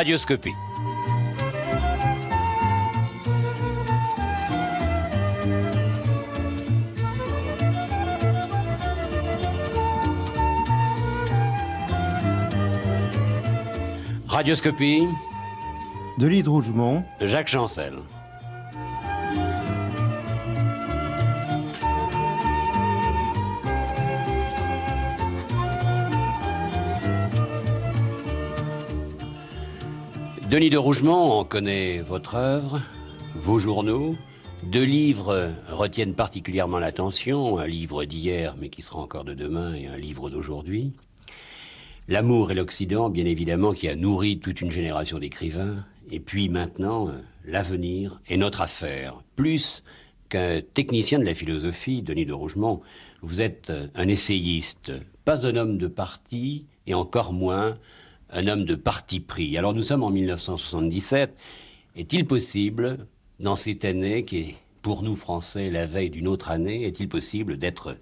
Radioscopie. Radioscopie. Denis de Rougemont. Jacques Chancel. Denis de Rougemont, on connaît votre œuvre, vos journaux. 2 livres retiennent particulièrement l'attention, un livre d'hier mais qui sera encore de demain et un livre d'aujourd'hui. L'amour et l'Occident, bien évidemment, qui a nourri toute une génération d'écrivains. Et puis maintenant, l'avenir est notre affaire. Plus qu'un technicien de la philosophie, Denis de Rougemont, vous êtes un essayiste, pas un homme de parti et encore moins un homme de parti pris. Alors nous sommes en 1977. Est-il possible, dans cette année qui est pour nous Français la veille d'une autre année, est-il possible d'être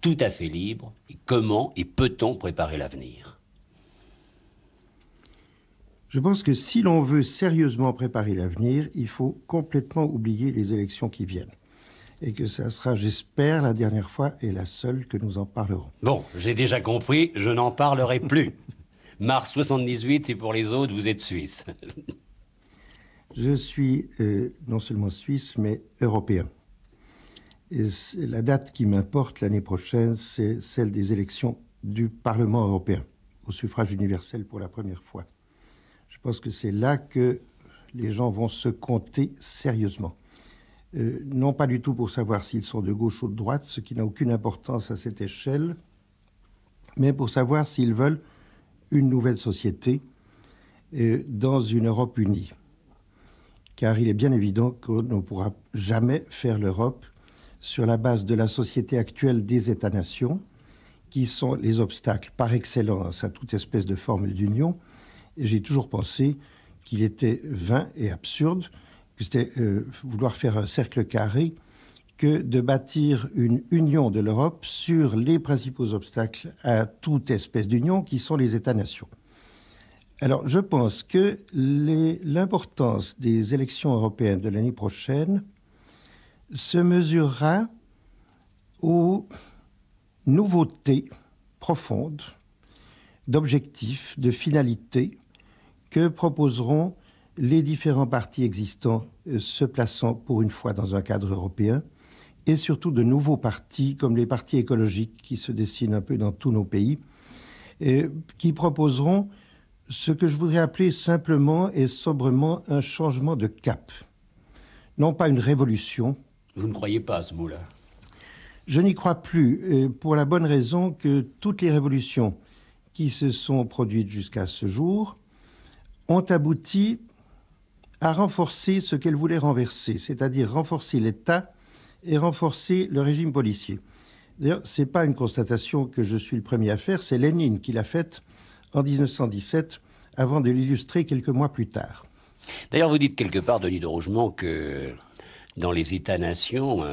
tout à fait libre? Et comment et peut-on préparer l'avenir? Je pense que si l'on veut sérieusement préparer l'avenir, il faut complètement oublier les élections qui viennent. Et que ça sera, j'espère, la dernière fois et la seule que nous en parlerons. Bon, j'ai déjà compris, je n'en parlerai plus. Mars 78, c'est pour les autres, vous êtes suisse. Je suis non seulement suisse, mais européen. Et la date qui m'importe l'année prochaine, c'est celle des élections du Parlement européen, au suffrage universel pour la première fois. Je pense que c'est là que les gens vont se compter sérieusement. Non pas du tout pour savoir s'ils sont de gauche ou de droite, ce qui n'a aucune importance à cette échelle, mais pour savoir s'ils veulent une nouvelle société dans une Europe unie. Car il est bien évident qu'on ne pourra jamais faire l'Europe sur la base de la société actuelle des États-nations, qui sont les obstacles par excellence à toute espèce de forme d'union. Et j'ai toujours pensé qu'il était vain et absurde, que c'était vouloir faire un cercle carré, que de bâtir une union de l'Europe sur les principaux obstacles à toute espèce d'union, qui sont les États-nations. Alors, je pense que l'importance des élections européennes de l'année prochaine se mesurera aux nouveautés profondes, d'objectifs, de finalités que proposeront les différents partis existants se plaçant pour une fois dans un cadre européen, et surtout de nouveaux partis, comme les partis écologiques qui se dessinent un peu dans tous nos pays, et qui proposeront ce que je voudrais appeler simplement et sobrement un changement de cap. Non pas une révolution. Vous ne croyez pas à ce mot-là? Je n'y crois plus, pour la bonne raison que toutes les révolutions qui se sont produites jusqu'à ce jour ont abouti à renforcer ce qu'elles voulaient renverser, c'est-à-dire renforcer l'État et renforcer le régime policier. D'ailleurs, ce n'est pas une constatation que je suis le premier à faire, c'est Lénine qui l'a faite en 1917, avant de l'illustrer quelques mois plus tard. D'ailleurs, vous dites quelque part, Denis de Rougemont, que dans les États-nations,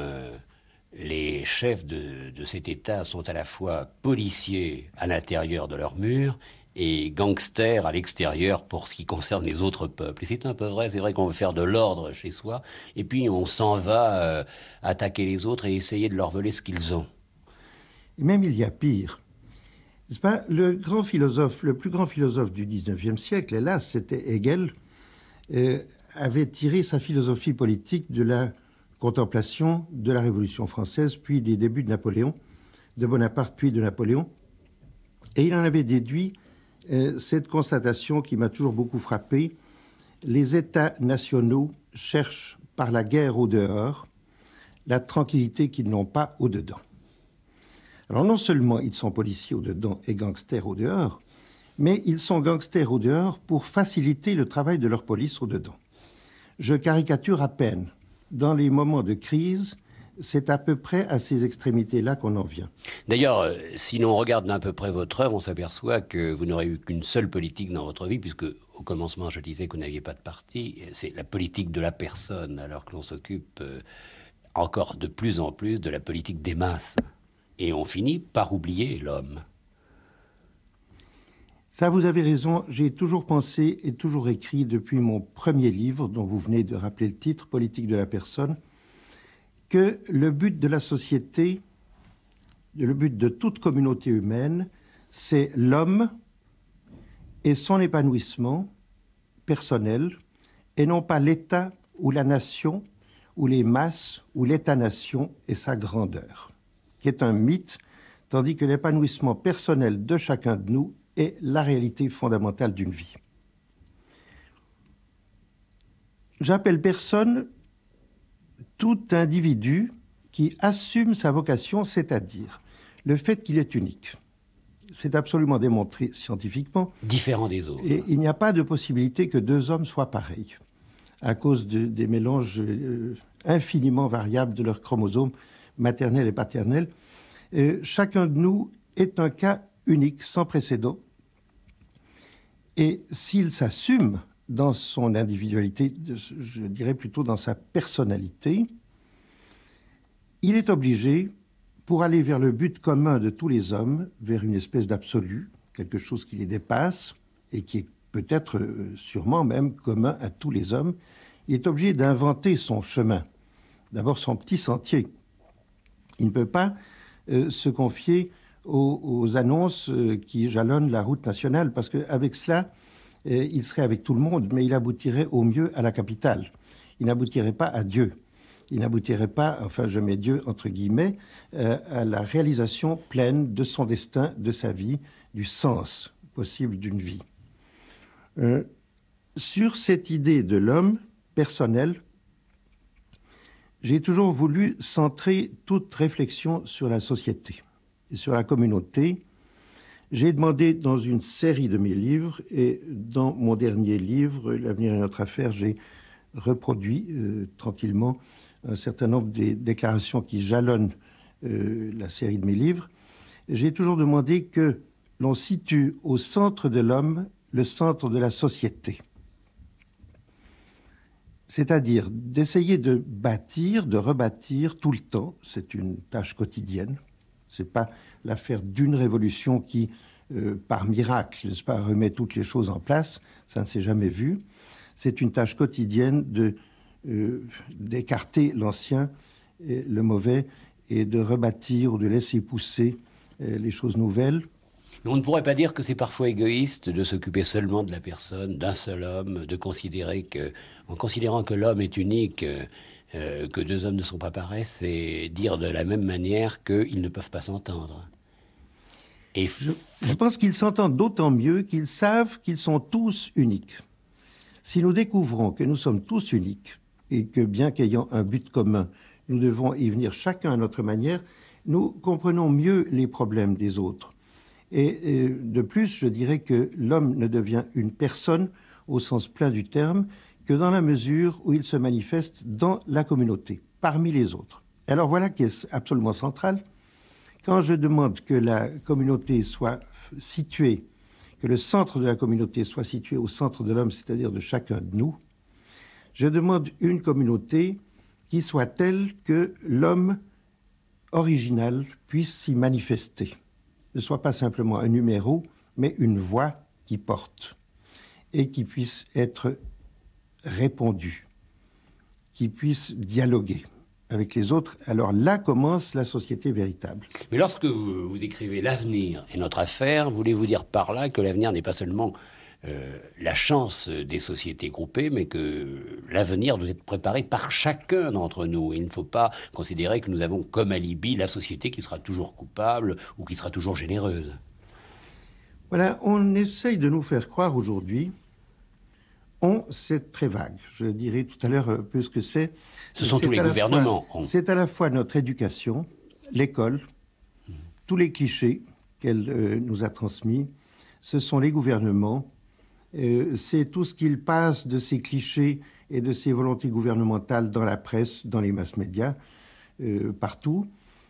les chefs de cet État sont à la fois policiers à l'intérieur de leurs murs et gangsters à l'extérieur pour ce qui concerne les autres peuples. Et c'est un peu vrai, c'est vrai qu'on veut faire de l'ordre chez soi, et puis on s'en va attaquer les autres et essayer de leur voler ce qu'ils ont. Et même il y a pire. N'est-ce pas? Le plus grand philosophe du XIXe siècle, hélas, c'était Hegel, avait tiré sa philosophie politique de la contemplation de la Révolution française, puis des débuts de Napoléon, de Bonaparte, puis de Napoléon. Et il en avait déduit cette constatation qui m'a toujours beaucoup frappé: les États nationaux cherchent par la guerre au dehors la tranquillité qu'ils n'ont pas au dedans. Alors non seulement ils sont policiers au dedans et gangsters au dehors, mais ils sont gangsters au dehors pour faciliter le travail de leur police au dedans. Je caricature à peine. Dans les moments de crise, c'est à peu près à ces extrémités-là qu'on en vient. D'ailleurs, si l'on regarde d'un peu près votre œuvre, on s'aperçoit que vous n'aurez eu qu'une seule politique dans votre vie, puisque au commencement, je disais que vous n'aviez pas de parti. C'est la politique de la personne, alors que l'on s'occupe encore de plus en plus de la politique des masses. Et on finit par oublier l'homme. Ça, vous avez raison, j'ai toujours pensé et toujours écrit depuis mon premier livre, dont vous venez de rappeler le titre, Politique de la personne, que le but de la société, le but de toute communauté humaine, c'est l'homme et son épanouissement personnel, et non pas l'État ou la nation, ou les masses, ou l'État-nation et sa grandeur, qui est un mythe, tandis que l'épanouissement personnel de chacun de nous est la réalité fondamentale d'une vie. J'appelle personne tout individu qui assume sa vocation, c'est-à-dire le fait qu'il est unique. C'est absolument démontré scientifiquement. Différent des autres. Et il n'y a pas de possibilité que deux hommes soient pareils, à cause des mélanges infiniment variables de leurs chromosomes maternels et paternels. Chacun de nous est un cas unique, sans précédent. Et s'il s'assume dans son individualité, je dirais plutôt dans sa personnalité, il est obligé, pour aller vers le but commun de tous les hommes, vers une espèce d'absolu, quelque chose qui les dépasse et qui est peut-être sûrement même commun à tous les hommes, il est obligé d'inventer son chemin, d'abord son petit sentier. Il ne peut pas se confier aux annonces qui jalonnent la route nationale, parce qu'avec cela, il serait avec tout le monde, mais il aboutirait au mieux à la capitale. Il n'aboutirait pas à Dieu. Il n'aboutirait pas, enfin je mets Dieu entre guillemets, à la réalisation pleine de son destin, de sa vie, du sens possible d'une vie. Sur cette idée de l'homme personnel, j'ai toujours voulu centrer toute réflexion sur la société et sur la communauté. J'ai demandé dans une série de mes livres, et dans mon dernier livre, L'avenir est notre affaire, j'ai reproduit tranquillement un certain nombre des déclarations qui jalonnent la série de mes livres. J'ai toujours demandé que l'on situe au centre de l'homme le centre de la société. C'est-à-dire d'essayer de bâtir, de rebâtir tout le temps. C'est une tâche quotidienne. Ce n'est pas l'affaire d'une révolution qui, par miracle, n'est-ce pas, remet toutes les choses en place. Ça ne s'est jamais vu. C'est une tâche quotidienne d'écarter l'ancien, et le mauvais, et de rebâtir ou de laisser pousser les choses nouvelles. Mais on ne pourrait pas dire que c'est parfois égoïste de s'occuper seulement de la personne, d'un seul homme, de considérer que, en considérant que l'homme est unique, que deux hommes ne sont pas pareils, c'est dire de la même manière qu'ils ne peuvent pas s'entendre. Et je pense qu'ils s'entendent d'autant mieux qu'ils savent qu'ils sont tous uniques. Si nous découvrons que nous sommes tous uniques et que, bien qu'ayant un but commun, nous devons y venir chacun à notre manière, nous comprenons mieux les problèmes des autres. Et de plus, je dirais que l'homme ne devient une personne au sens plein du terme que dans la mesure où il se manifeste dans la communauté, parmi les autres. Alors voilà qui est absolument central. Quand je demande que la communauté soit située, que le centre de la communauté soit situé au centre de l'homme, c'est-à-dire de chacun de nous, je demande une communauté qui soit telle que l'homme original puisse s'y manifester. Ne soit pas simplement un numéro, mais une voix qui porte et qui puisse être répondue, qui puisse dialoguer avec les autres. Alors là commence la société véritable. Mais lorsque vous écrivez « L'avenir est notre affaire », voulez-vous dire par là que l'avenir n'est pas seulement la chance des sociétés groupées, mais que l'avenir doit être préparé par chacun d'entre nous. Il ne faut pas considérer que nous avons comme alibi la société qui sera toujours coupable ou qui sera toujours généreuse. Voilà, on essaye de nous faire croire aujourd'hui, c'est très vague, je dirai tout à l'heure un peu ce que c'est. Ce sont tous les gouvernements. C'est à la fois notre éducation, l'école, tous les clichés qu'elle nous a transmis, ce sont les gouvernements, c'est tout ce qu'il passe de ces clichés et de ces volontés gouvernementales dans la presse, dans les mass médias, partout,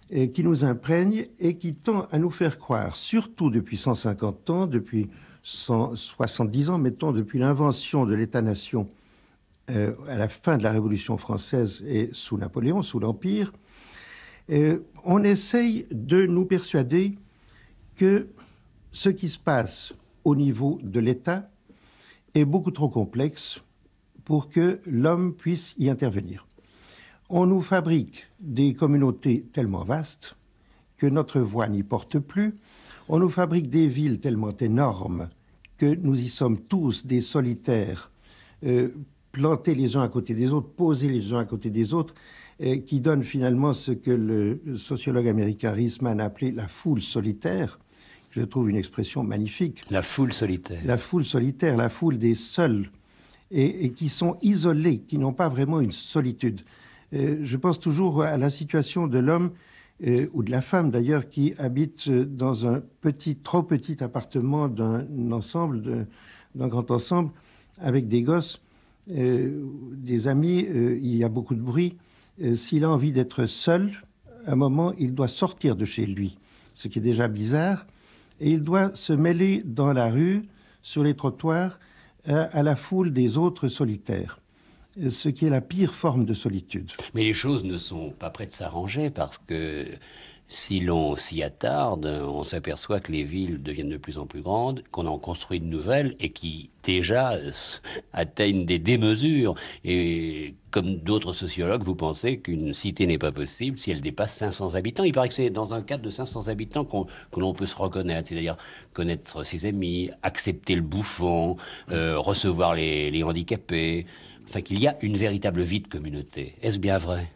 qui nous imprègne et qui tend à nous faire croire, surtout depuis 150 ans, depuis 170 ans, mettons, depuis l'invention de l'État-nation à la fin de la Révolution française et sous Napoléon, sous l'Empire, on essaye de nous persuader que ce qui se passe au niveau de l'État est beaucoup trop complexe pour que l'homme puisse y intervenir. On nous fabrique des communautés tellement vastes que notre voix n'y porte plus. On nous fabrique des villes tellement énormes que nous y sommes tous des solitaires, plantés les uns à côté des autres, posés les uns à côté des autres, qui donnent finalement ce que le sociologue américain Riesman a appelé la foule solitaire. Je trouve une expression magnifique. La foule solitaire. La foule solitaire, la foule des seuls, et qui sont isolés, qui n'ont pas vraiment une solitude. Je pense toujours à la situation de l'homme, ou de la femme d'ailleurs, qui habite dans un trop petit appartement d'un grand ensemble, avec des gosses, des amis, il y a beaucoup de bruit. S'il a envie d'être seul, à un moment, il doit sortir de chez lui, ce qui est déjà bizarre, et il doit se mêler dans la rue, sur les trottoirs, à la foule des autres solitaires, ce qui est la pire forme de solitude. Mais les choses ne sont pas près de s'arranger parce que si l'on s'y attarde, on s'aperçoit que les villes deviennent de plus en plus grandes, qu'on en construit de nouvelles et qui déjà atteignent des démesures. Et comme d'autres sociologues, vous pensez qu'une cité n'est pas possible si elle dépasse 500 habitants. Il paraît que c'est dans un cadre de 500 habitants que l'on peut se reconnaître, c'est-à-dire connaître ses amis, accepter le bouffon, recevoir les handicapés, enfin qu'il y a une véritable vie de communauté. Est-ce bien vrai?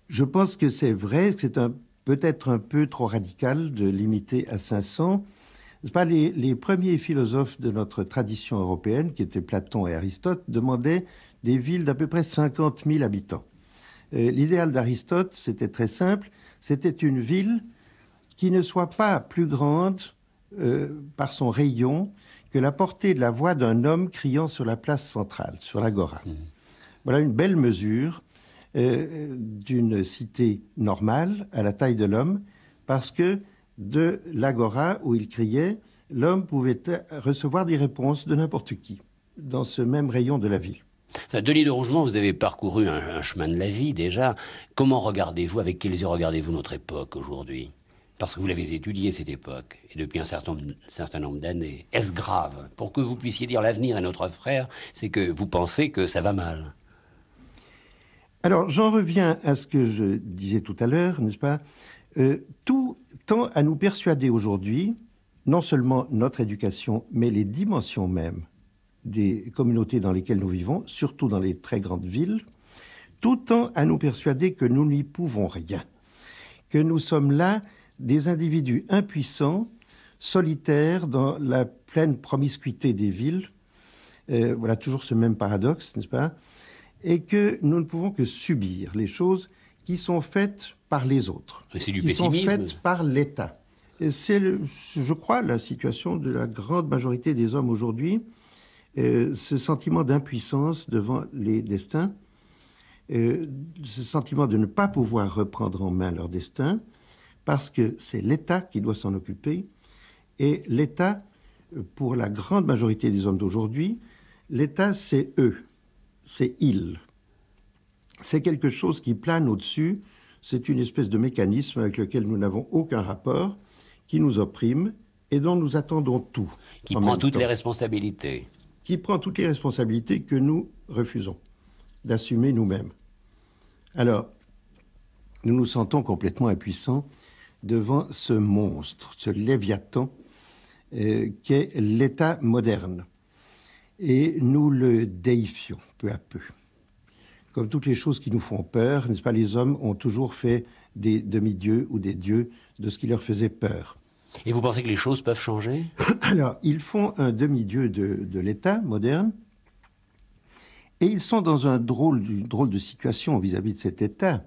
Je pense que c'est vrai, c'est peut-être un peu trop radical de limiter à 500. C'est pas les premiers philosophes de notre tradition européenne, qui étaient Platon et Aristote, demandaient des villes d'à peu près 50 000 habitants. L'idéal d'Aristote, c'était très simple, c'était une ville qui ne soit pas plus grande par son rayon que la portée de la voix d'un homme criant sur la place centrale, sur l'agora. Voilà une belle mesure d'une cité normale à la taille de l'homme, parce que de l'agora où il criait, l'homme pouvait recevoir des réponses de n'importe qui, dans ce même rayon de la ville. Enfin, Delis de Rougemont, vous avez parcouru un chemin de la vie déjà. Comment regardez-vous, avec quels yeux regardez-vous notre époque aujourd'hui? Parce que vous l'avez étudiée, cette époque, et depuis un certain nombre d'années. Est-ce grave? Pour que vous puissiez dire l'avenir est notre frère, c'est que vous pensez que ça va mal. Alors, j'en reviens à ce que je disais tout à l'heure, n'est-ce pas? Tout tend à nous persuader aujourd'hui, non seulement notre éducation, mais les dimensions mêmes des communautés dans lesquelles nous vivons, surtout dans les très grandes villes, tout tend à nous persuader que nous n'y pouvons rien, que nous sommes là des individus impuissants, solitaires dans la pleine promiscuité des villes. Voilà toujours ce même paradoxe, n'est-ce pas? Et que nous ne pouvons que subir les choses qui sont faites par les autres, c'est du qui pessimisme. sont faites par l'État. Et c'est, je crois, la situation de la grande majorité des hommes aujourd'hui, ce sentiment d'impuissance devant les destins, ce sentiment de ne pas pouvoir reprendre en main leur destin, parce que c'est l'État qui doit s'en occuper, et l'État, pour la grande majorité des hommes d'aujourd'hui, l'État, c'est eux. C'est il. C'est quelque chose qui plane au-dessus. C'est une espèce de mécanisme avec lequel nous n'avons aucun rapport, qui nous opprime et dont nous attendons tout. Qui prend toutes les responsabilités. Qui prend toutes les responsabilités que nous refusons d'assumer nous-mêmes. Alors, nous nous sentons complètement impuissants devant ce monstre, ce léviathan qu'est l'État moderne. Et nous le déifions peu à peu. Comme toutes les choses qui nous font peur, n'est-ce pas, les hommes ont toujours fait des demi-dieux ou des dieux de ce qui leur faisait peur. Et vous pensez que les choses peuvent changer? Alors, ils font un demi-dieu de l'État moderne, et ils sont dans une drôle de situation vis-à-vis de cet État.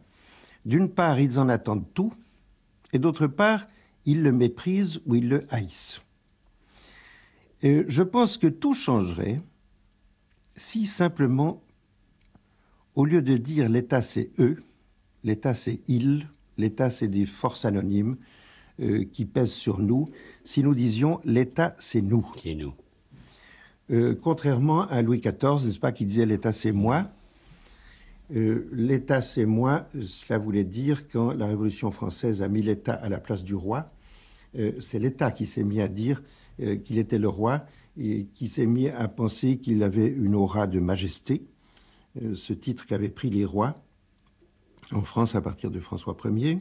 D'une part, ils en attendent tout, et d'autre part, ils le méprisent ou ils le haïssent. Je pense que tout changerait si simplement, au lieu de dire l'État c'est eux, l'État c'est ils, l'État c'est des forces anonymes qui pèsent sur nous, si nous disions l'État c'est nous. C'est nous. Contrairement à Louis XIV, n'est-ce pas, qui disait l'État c'est moi. L'État c'est moi, cela voulait dire, quand la Révolution française a mis l'État à la place du roi, c'est l'État qui s'est mis à dire qu'il était le roi et qui s'est mis à penser qu'il avait une aura de majesté, ce titre qu'avaient pris les rois en France à partir de François Ier.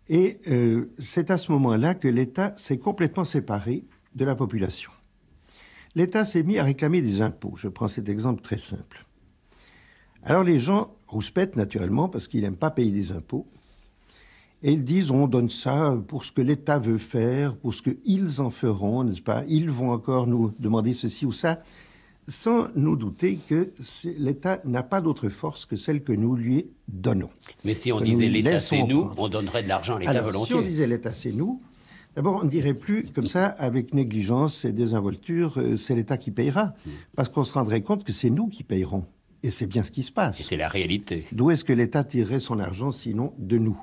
Et c'est à ce moment-là que l'État s'est complètement séparé de la population. L'État s'est mis à réclamer des impôts. Je prends cet exemple très simple. Alors les gens rouspètent naturellement parce qu'ils n'aiment pas payer des impôts. Et ils disent, on donne ça pour ce que l'État veut faire, pour ce qu'ils en feront, n'est-ce pas? Ils vont encore nous demander ceci ou ça, sans nous douter que l'État n'a pas d'autre force que celle que nous lui donnons. Mais si on disait l'État c'est nous, on donnerait de l'argent à l'État volontiers. Si on disait l'État c'est nous, d'abord on ne dirait plus comme ça, avec négligence et désinvolture, c'est l'État qui payera, parce qu'on se rendrait compte que c'est nous qui payerons. Et c'est bien ce qui se passe. Et c'est la réalité. D'où est-ce que l'État tirerait son argent, sinon de nous?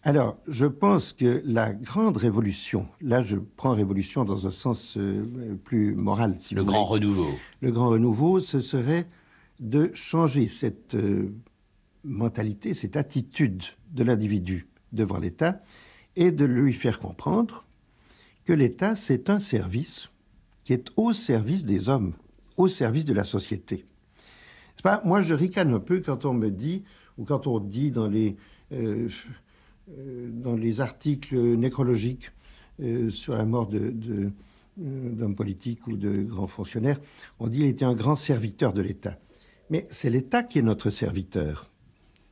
Alors, je pense que la grande révolution, là je prends révolution dans un sens plus moral, si le vous grand voulez. renouveau. Le grand renouveau, ce serait de changer cette mentalité, cette attitude de l'individu devant l'État et de lui faire comprendre que l'État, c'est un service qui est au service des hommes, au service de la société. C'est pas, moi, je ricane un peu quand on me dit, ou quand on dit dans les articles nécrologiques sur la mort d'hommes politiques ou de grands fonctionnaires, on dit qu'il était un grand serviteur de l'État. Mais c'est l'État qui est notre serviteur.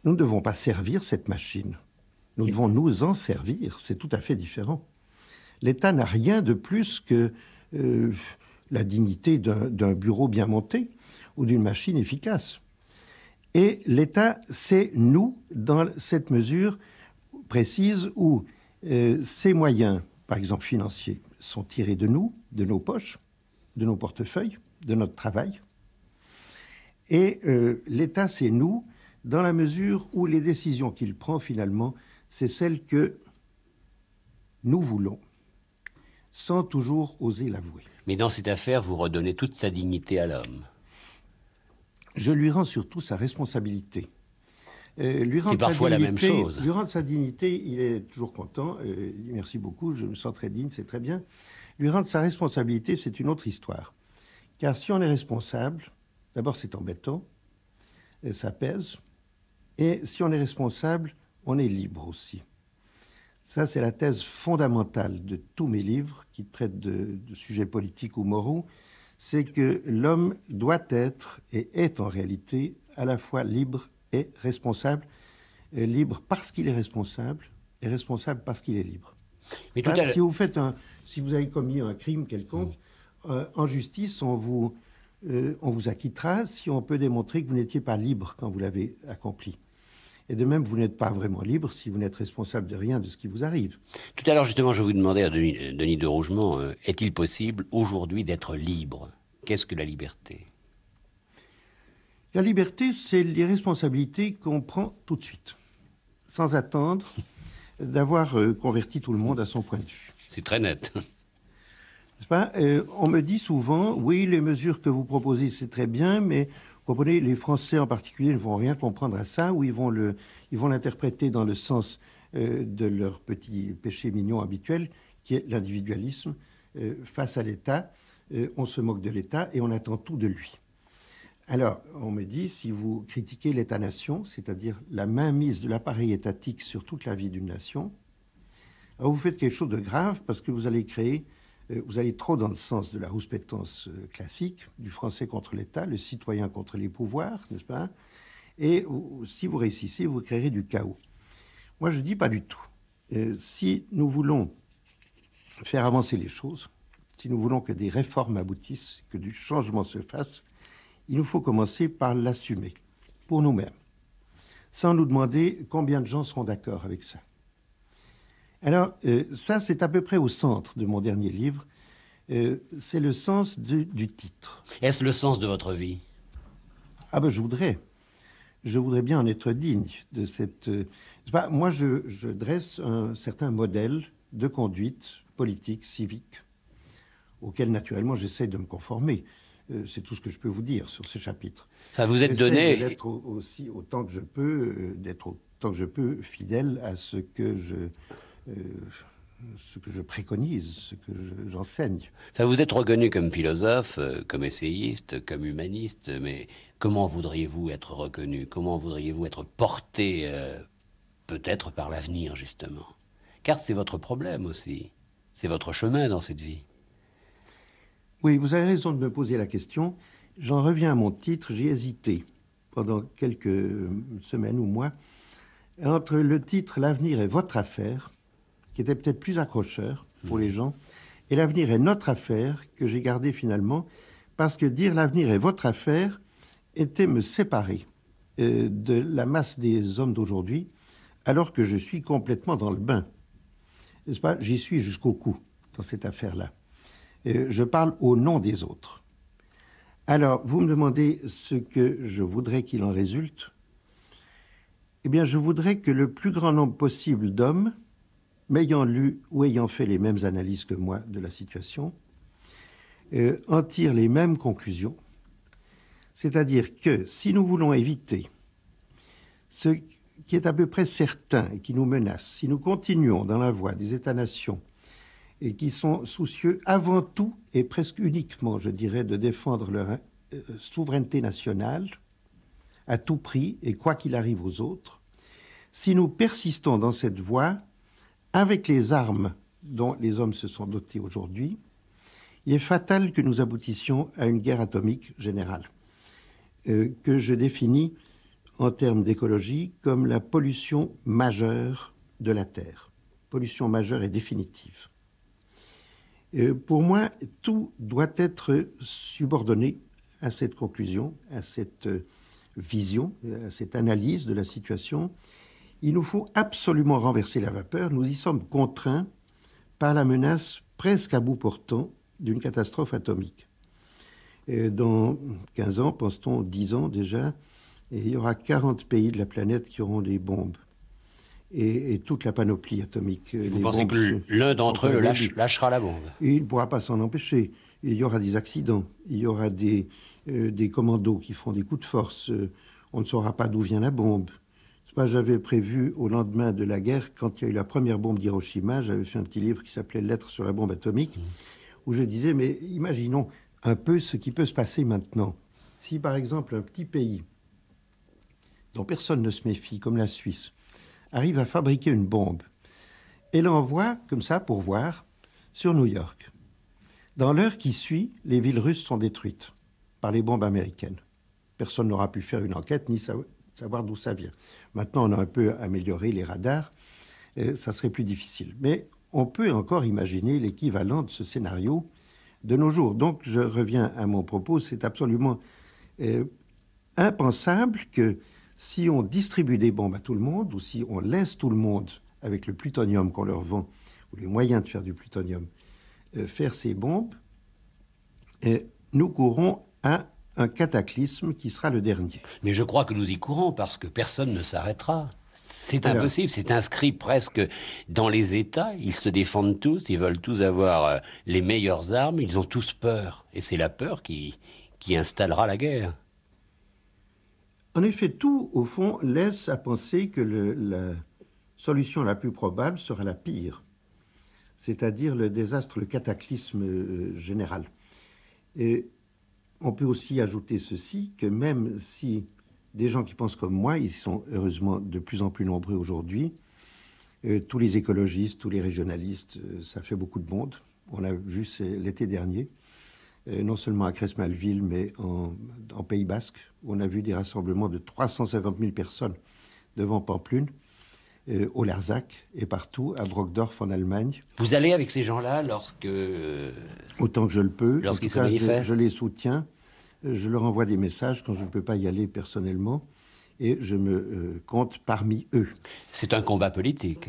Nous ne devons pas servir cette machine. Nous devons nous en servir. C'est tout à fait différent. L'État n'a rien de plus que la dignité d'un bureau bien monté ou d'une machine efficace. Et l'État, c'est nous, dans cette mesure précise où ces moyens, par exemple financiers, sont tirés de nous, de nos poches, de nos portefeuilles, de notre travail. Et l'État, c'est nous, dans la mesure où les décisions qu'il prend, finalement, c'est celles que nous voulons, sans toujours oser l'avouer. Mais dans cette affaire, vous redonnez toute sa dignité à l'homme. Je lui rends surtout sa responsabilité. C'est parfois la même chose. Lui rendre sa dignité, il est toujours content. Il dit merci beaucoup, je me sens très digne, c'est très bien. Lui rendre sa responsabilité, c'est une autre histoire. Car si on est responsable, d'abord c'est embêtant, ça pèse. Et si on est responsable, on est libre aussi. Ça, c'est la thèse fondamentale de tous mes livres qui traitent de sujets politiques ou moraux. C'est que l'homme doit être, et est en réalité, à la fois libre et responsable. Libre parce qu'il est responsable, et responsable parce qu'il est libre. Mais tout à si vous avez commis un crime quelconque, en justice, on vous acquittera si on peut démontrer que vous n'étiez pas libre quand vous l'avez accompli. Et de même, vous n'êtes pas vraiment libre si vous n'êtes responsable de rien de ce qui vous arrive. Tout à l'heure, justement, je vous demandais à Denis de Rougemont, est-il possible aujourd'hui d'être libre? Qu'est-ce que la liberté? La liberté, c'est les responsabilités qu'on prend tout de suite, sans attendre d'avoir converti tout le monde à son point de vue. C'est très net. N'est-ce pas? On me dit souvent, oui, les mesures que vous proposez, c'est très bien, mais vous comprenez, les Français en particulier ne vont rien comprendre à ça, ou ils vont l'interpréter dans le sens de leur petit péché mignon habituel, qui est l'individualisme. Face à l'État, on se moque de l'État et on attend tout de lui. Alors, on me dit, si vous critiquez l'État-nation, c'est-à-dire la mainmise de l'appareil étatique sur toute la vie d'une nation, alors vous faites quelque chose de grave parce que vous allez trop dans le sens de la rouspétance classique, du français contre l'État, le citoyen contre les pouvoirs, n'est-ce pas? Et si vous réussissez, vous créerez du chaos. Moi, je ne dis pas du tout. Si nous voulons faire avancer les choses, si nous voulons que des réformes aboutissent, que du changement se fasse, il nous faut commencer par l'assumer, pour nous-mêmes, sans nous demander combien de gens seront d'accord avec ça. Alors, ça, c'est à peu près au centre de mon dernier livre. C'est le sens du titre. Est-ce le sens de votre vie? Ah ben, je voudrais bien en être digne de cette... moi, je dresse un certain modèle de conduite politique, civique, auquel, naturellement, j'essaie de me conformer. C'est tout ce que je peux vous dire sur ce chapitre. Enfin, vous êtes donné... d'être aussi autant que je peux, fidèle à ce que je préconise, ce que j'enseigne. Enfin, vous êtes reconnu comme philosophe, comme essayiste, comme humaniste, mais comment voudriez-vous être reconnu? Comment voudriez-vous être porté, peut-être par l'avenir, justement? Car c'est votre problème aussi. C'est votre chemin dans cette vie. Oui, vous avez raison de me poser la question. J'en reviens à mon titre. J'ai hésité pendant quelques semaines ou mois entre le titre L'avenir est votre affaire, qui était peut-être plus accrocheur pour les gens, et L'avenir est notre affaire, que j'ai gardé finalement, parce que dire L'avenir est votre affaire était me séparer de la masse des hommes d'aujourd'hui, alors que je suis complètement dans le bain. N'est-ce pas? J'y suis jusqu'au cou dans cette affaire-là. Je parle au nom des autres. Alors, vous me demandez ce que je voudrais qu'il en résulte. Eh bien, je voudrais que le plus grand nombre possible d'hommes, m'ayant lu ou ayant fait les mêmes analyses que moi de la situation, en tirent les mêmes conclusions. C'est-à-dire que si nous voulons éviter ce qui est à peu près certain et qui nous menace, si nous continuons dans la voie des États-nations et qui sont soucieux avant tout et presque uniquement, je dirais, de défendre leur souveraineté nationale à tout prix et quoi qu'il arrive aux autres, si nous persistons dans cette voie avec les armes dont les hommes se sont dotés aujourd'hui, il est fatal que nous aboutissions à une guerre atomique générale, que je définis en termes d'écologie comme la pollution majeure de la Terre, pollution majeure et définitive. Pour moi, tout doit être subordonné à cette conclusion, à cette vision, à cette analyse de la situation. Il nous faut absolument renverser la vapeur. Nous y sommes contraints par la menace presque à bout portant d'une catastrophe atomique. Dans 15 ans, pense-t-on, 10 ans déjà, il y aura 40 pays de la planète qui auront des bombes. Et toute la panoplie atomique. Vous pensez que l'un d'entre eux lâchera la bombe? Et il ne pourra pas s'en empêcher. Il y aura des accidents, il y aura des commandos qui feront des coups de force. On ne saura pas d'où vient la bombe. J'avais prévu, au lendemain de la guerre, quand il y a eu la première bombe d'Hiroshima, j'avais fait un petit livre qui s'appelait Lettres sur la bombe atomique, où je disais, mais imaginons un peu ce qui peut se passer maintenant. Si, par exemple, un petit pays dont personne ne se méfie, comme la Suisse, arrive à fabriquer une bombe et l'envoie, comme ça, pour voir, sur New York. Dans l'heure qui suit, les villes russes sont détruites par les bombes américaines. Personne n'aura pu faire une enquête ni savoir d'où ça vient. Maintenant, on a un peu amélioré les radars, ça serait plus difficile. Mais on peut encore imaginer l'équivalent de ce scénario de nos jours. Donc, je reviens à mon propos, c'est absolument impensable que si on distribue des bombes à tout le monde, ou si on laisse tout le monde avec le plutonium qu'on leur vend, ou les moyens de faire du plutonium, faire ces bombes, nous courons à un cataclysme qui sera le dernier. Mais je crois que nous y courons parce que personne ne s'arrêtera. C'est impossible, c'est inscrit presque dans les États. Ils se défendent tous, ils veulent tous avoir les meilleures armes, ils ont tous peur. Et c'est la peur qui installera la guerre. En effet, tout, au fond, laisse à penser que la solution la plus probable sera la pire, c'est-à-dire le désastre, le cataclysme général. Et on peut aussi ajouter ceci, que même si des gens qui pensent comme moi, ils sont heureusement de plus en plus nombreux aujourd'hui, tous les écologistes, tous les régionalistes, ça fait beaucoup de monde. On l'a vu l'été dernier, non seulement à Cresmalville, mais en Pays Basque. On a vu des rassemblements de 350 000 personnes devant Pampelune, au Larzac et partout, à Brockdorf en Allemagne. Vous allez avec ces gens-là lorsque... Autant que je le peux. Lorsqu'ils se manifestent. Je les soutiens. Je leur envoie des messages quand je ne peux pas y aller personnellement. Et je me compte parmi eux. C'est un combat politique.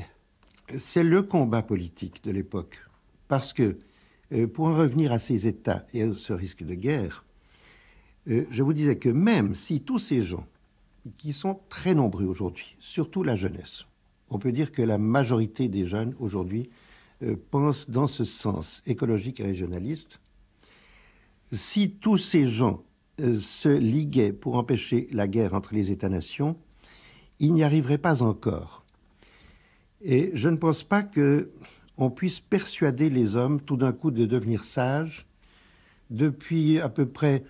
C'est le combat politique de l'époque. Parce que, pour en revenir à ces États et à ce risque de guerre, je vous disais que même si tous ces gens, qui sont très nombreux aujourd'hui, surtout la jeunesse, on peut dire que la majorité des jeunes aujourd'hui pensent dans ce sens écologique et régionaliste, si tous ces gens se liguaient pour empêcher la guerre entre les États-nations, ils n'y arriveraient pas encore. Et je ne pense pas que on puisse persuader les hommes tout d'un coup de devenir sages. Depuis à peu près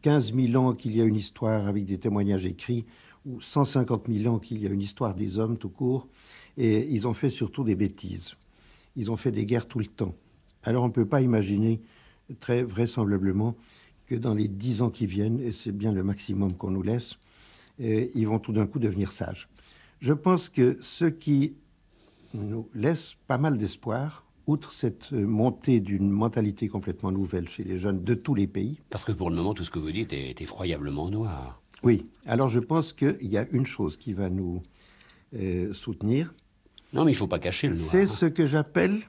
15 000 ans qu'il y a une histoire avec des témoignages écrits, ou 150 000 ans qu'il y a une histoire des hommes tout court, et ils ont fait surtout des bêtises. Ils ont fait des guerres tout le temps. Alors on ne peut pas imaginer très vraisemblablement que dans les 10 ans qui viennent, et c'est bien le maximum qu'on nous laisse, ils vont tout d'un coup devenir sages. Je pense que ce qui nous laisse pas mal d'espoir, outre cette montée d'une mentalité complètement nouvelle chez les jeunes de tous les pays. Parce que pour le moment, tout ce que vous dites est effroyablement noir. Oui, alors je pense qu'il y a une chose qui va nous soutenir. Non, mais il ne faut pas cacher le noir. C'est ce que j'appelle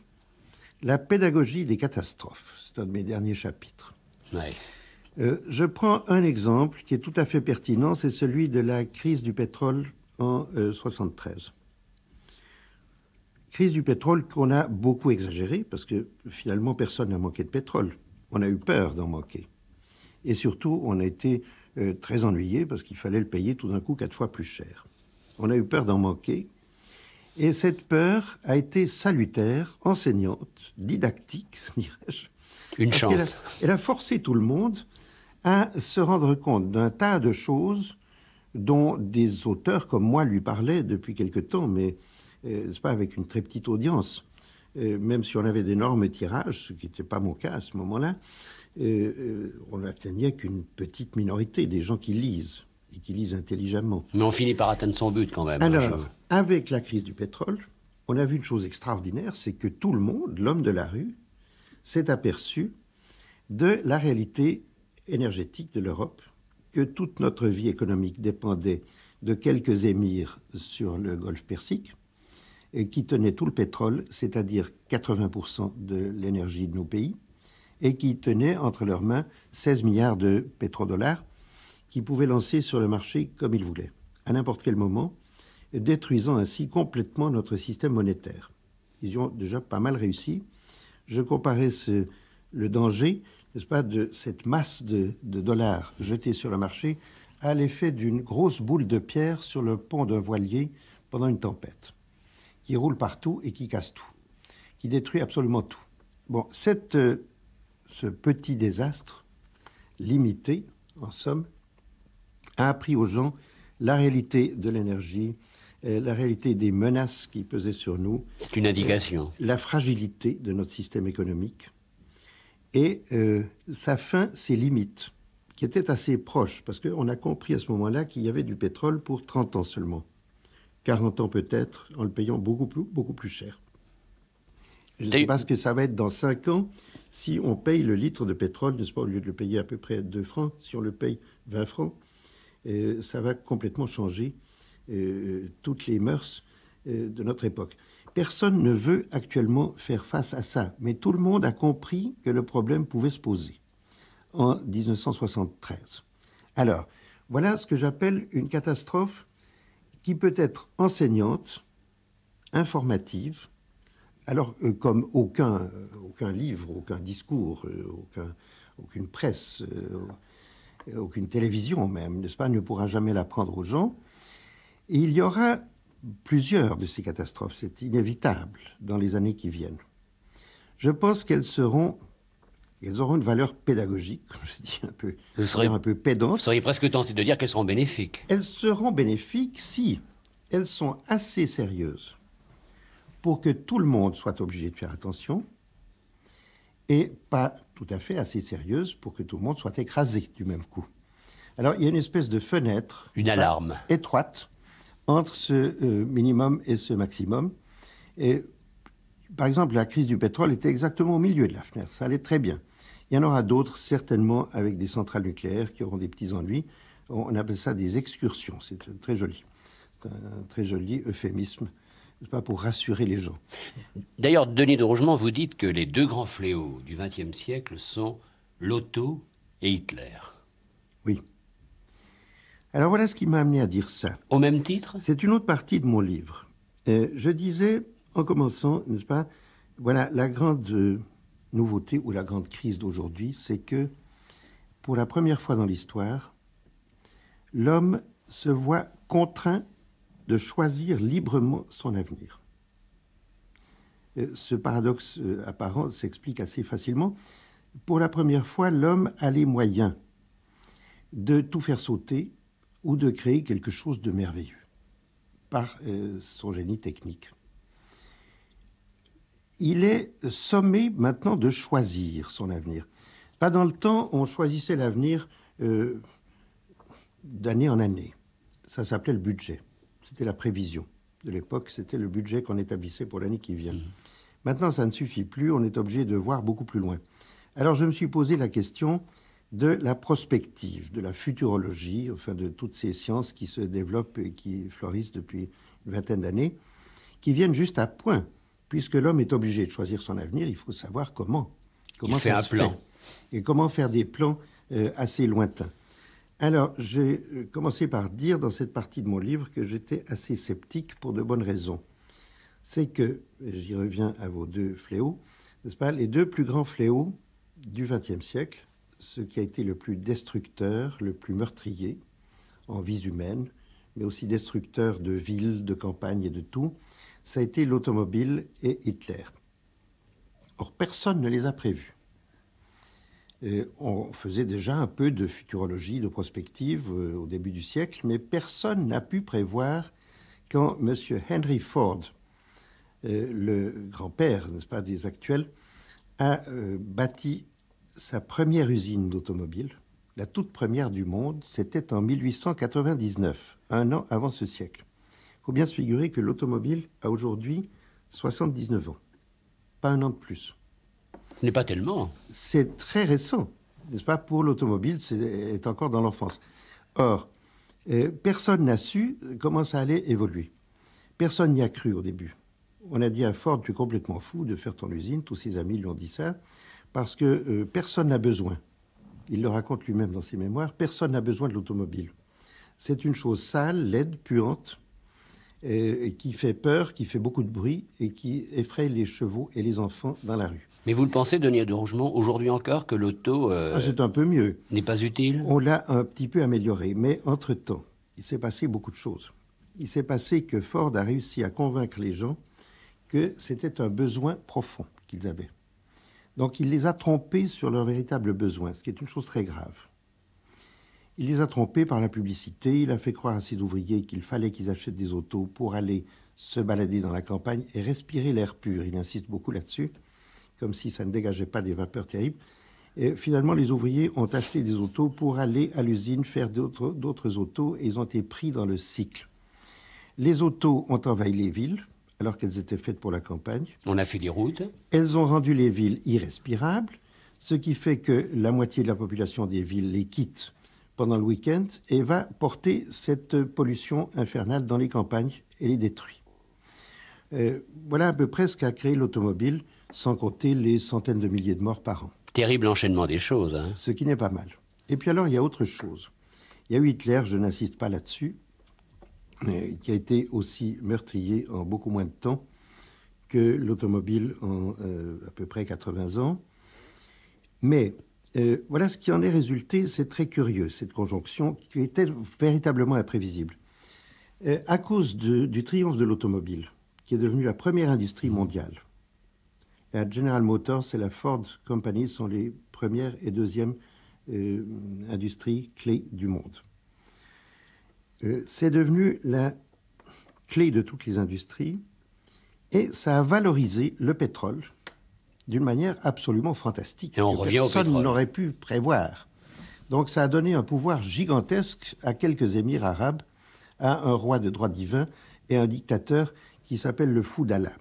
la pédagogie des catastrophes. C'est un de mes derniers chapitres. Ouais. Je prends un exemple qui est tout à fait pertinent, c'est celui de la crise du pétrole en 1973. Crise du pétrole qu'on a beaucoup exagérée, parce que finalement personne n'a manqué de pétrole. On a eu peur d'en manquer. Et surtout, on a été très ennuyés parce qu'il fallait le payer tout d'un coup 4 fois plus cher. On a eu peur d'en manquer. Et cette peur a été salutaire, enseignante, didactique, dirais-je. Une chance. Elle a forcé tout le monde à se rendre compte d'un tas de choses dont des auteurs comme moi lui parlaient depuis quelque temps, mais c'est pas avec une très petite audience. Même si on avait d'énormes tirages, ce qui n'était pas mon cas à ce moment-là, on n'atteignait qu'une petite minorité des gens qui lisent, et qui lisent intelligemment. Mais on finit par atteindre son but quand même. Alors, avec la crise du pétrole, on a vu une chose extraordinaire, c'est que tout le monde, l'homme de la rue, s'est aperçu de la réalité énergétique de l'Europe, que toute notre vie économique dépendait de quelques émirs sur le golfe Persique, et qui tenaient tout le pétrole, c'est-à-dire 80% de l'énergie de nos pays, et qui tenaient entre leurs mains 16 milliards de pétrodollars qu'ils pouvaient lancer sur le marché comme ils voulaient, à n'importe quel moment, détruisant ainsi complètement notre système monétaire. Ils y ont déjà pas mal réussi. Je comparais le danger, n'est-ce pas, de cette masse de dollars jetés sur le marché à l'effet d'une grosse boule de pierre sur le pont d'un voilier pendant une tempête, qui roule partout et qui casse tout, qui détruit absolument tout. Bon, ce petit désastre, limité, en somme, a appris aux gens la réalité de l'énergie, la réalité des menaces qui pesaient sur nous. C'est une indication. La fragilité de notre système économique et sa fin, ses limites, qui étaient assez proches, parce qu'on a compris à ce moment-là qu'il y avait du pétrole pour 30 ans seulement. 40 ans peut-être, en le payant beaucoup plus cher. Je ne sais pas ce que ça va être dans 5 ans si on paye le litre de pétrole, n'est-ce pas, au lieu de le payer à peu près 2 francs, si on le paye 20 francs, ça va complètement changer toutes les mœurs de notre époque. Personne ne veut actuellement faire face à ça, mais tout le monde a compris que le problème pouvait se poser en 1973. Alors, voilà ce que j'appelle une catastrophe qui peut être enseignante, informative, alors comme aucun livre, aucun discours, aucune presse, aucune télévision même, n'est-ce pas, ne pourra jamais l'apprendre aux gens. Et il y aura plusieurs de ces catastrophes, c'est inévitable dans les années qui viennent. Je pense qu'elles auront une valeur pédagogique, comme je dis un peu pédante. Vous seriez presque tenté de dire qu'elles seront bénéfiques. Elles seront bénéfiques si elles sont assez sérieuses pour que tout le monde soit obligé de faire attention et pas tout à fait assez sérieuses pour que tout le monde soit écrasé du même coup. Alors, il y a une espèce de fenêtre une alarme étroite entre ce minimum et ce maximum. Et, par exemple, la crise du pétrole était exactement au milieu de la fenêtre. Ça allait très bien. Il y en aura d'autres, certainement, avec des centrales nucléaires qui auront des petits ennuis. On appelle ça des excursions. C'est très joli. C'est un très joli euphémisme, n'est-ce pas, pour rassurer les gens. D'ailleurs, Denis de Rougemont, vous dites que les deux grands fléaux du XXe siècle sont l'auto et Hitler. Oui. Alors voilà ce qui m'a amené à dire ça. Au même titre ? C'est une autre partie de mon livre. Je disais, en commençant, n'est-ce pas, voilà, la grande nouveauté ou la grande crise d'aujourd'hui, c'est que, pour la première fois dans l'histoire, l'homme se voit contraint de choisir librement son avenir. ce paradoxe apparent s'explique assez facilement. Pour la première fois, l'homme a les moyens de tout faire sauter ou de créer quelque chose de merveilleux par son génie technique. Il est sommé maintenant de choisir son avenir. Pas dans le temps, on choisissait l'avenir d'année en année. Ça s'appelait le budget. C'était la prévision de l'époque, c'était le budget qu'on établissait pour l'année qui vient. Maintenant, ça ne suffit plus, on est obligé de voir beaucoup plus loin. Alors, je me suis posé la question de la prospective, de la futurologie, enfin de toutes ces sciences qui se développent et qui florissent depuis une vingtaine d'années, qui viennent juste à point. Puisque l'homme est obligé de choisir son avenir, il faut savoir comment. Il fait un plan. Et comment faire des plans assez lointains. Alors, j'ai commencé par dire dans cette partie de mon livre que j'étais assez sceptique pour de bonnes raisons. C'est que, j'y reviens à vos deux fléaux, n'est-ce pas, les deux plus grands fléaux du XXe siècle, ce qui a été le plus destructeur, le plus meurtrier en vies humaines, mais aussi destructeur de villes, de campagnes et de tout, ça a été l'automobile et Hitler. Or, personne ne les a prévus. On faisait déjà un peu de futurologie, de prospective au début du siècle, mais personne n'a pu prévoir quand M. Henry Ford, le grand-père, n'est-ce pas, des actuels, a bâti sa première usine d'automobile, la toute première du monde, c'était en 1899, un an avant ce siècle. Il faut bien se figurer que l'automobile a aujourd'hui 79 ans, pas un an de plus. Ce n'est pas tellement. C'est très récent, n'est-ce pas? Pour l'automobile, c'est encore dans l'enfance. Or, personne n'a su comment ça allait évoluer. Personne n'y a cru au début. On a dit à Ford, tu es complètement fou de faire ton usine, tous ses amis lui ont dit ça, parce que personne n'a besoin. Il le raconte lui-même dans ses mémoires, personne n'a besoin de l'automobile. C'est une chose sale, laide, puante, qui fait peur, qui fait beaucoup de bruit et qui effraie les chevaux et les enfants dans la rue. Mais vous le pensez, Denis de Rougemont, aujourd'hui encore, que l'auto c'est un peu mieux. N'est pas utile? On l'a un petit peu amélioré, mais entre-temps, il s'est passé beaucoup de choses. Il s'est passé que Ford a réussi à convaincre les gens que c'était un besoin profond qu'ils avaient. Donc il les a trompés sur leurs véritables besoins, ce qui est une chose très grave. Il les a trompés par la publicité, il a fait croire à ses ouvriers qu'il fallait qu'ils achètent des autos pour aller se balader dans la campagne et respirer l'air pur. Il insiste beaucoup là-dessus, comme si ça ne dégageait pas des vapeurs terribles. Et finalement, les ouvriers ont acheté des autos pour aller à l'usine faire d'autres autos et ils ont été pris dans le cycle. Les autos ont envahi les villes, alors qu'elles étaient faites pour la campagne. On a fait des routes. Elles ont rendu les villes irrespirables, ce qui fait que la moitié de la population des villes les quitte pendant le week-end et va porter cette pollution infernale dans les campagnes et les détruit. Voilà à peu près ce qu'a créé l'automobile, sans compter les centaines de milliers de morts par an. Terrible enchaînement des choses. Hein. Ce qui n'est pas mal. Et puis alors, il y a autre chose. Il y a eu Hitler, je n'insiste pas là-dessus, qui a été aussi meurtrier en beaucoup moins de temps que l'automobile en à peu près 80 ans. Mais voilà ce qui en est résulté, c'est très curieux, cette conjonction qui était véritablement imprévisible. À cause du triomphe de l'automobile, qui est devenue la première industrie mondiale, la General Motors et la Ford Company sont les premières et deuxièmes industries clés du monde. C'est devenu la clé de toutes les industries et ça a valorisé le pétrole d'une manière absolument fantastique. Et on revient au pétrole. Personne n'aurait pu prévoir. Donc ça a donné un pouvoir gigantesque à quelques émirs arabes, à un roi de droit divin et un dictateur qui s'appelle le fou d'Allah.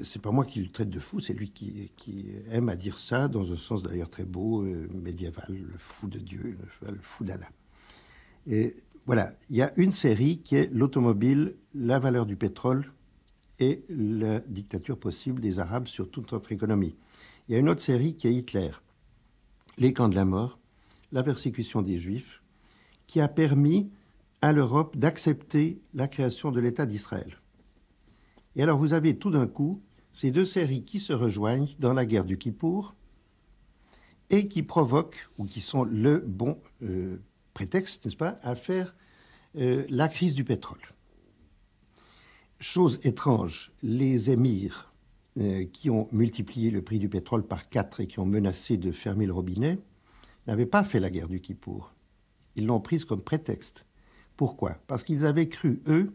C'est pas moi qui le traite de fou, c'est lui qui aime à dire ça, dans un sens d'ailleurs très beau, médiéval, le fou de Dieu, le fou d'Allah. Et voilà, il y a une série qui est l'automobile, la valeur du pétrole et la dictature possible des Arabes sur toute notre économie. Il y a une autre série qui est Hitler, les camps de la mort, la persécution des Juifs, qui a permis à l'Europe d'accepter la création de l'État d'Israël. Et alors vous avez tout d'un coup ces deux séries qui se rejoignent dans la guerre du Kippour et qui provoquent, ou qui sont le bon prétexte, n'est-ce pas, à faire la crise du pétrole. chose étrange, les émirs qui ont multiplié le prix du pétrole par 4 et qui ont menacé de fermer le robinet n'avaient pas fait la guerre du Kippour. Ils l'ont prise comme prétexte. Pourquoi? Parce qu'ils avaient cru, eux,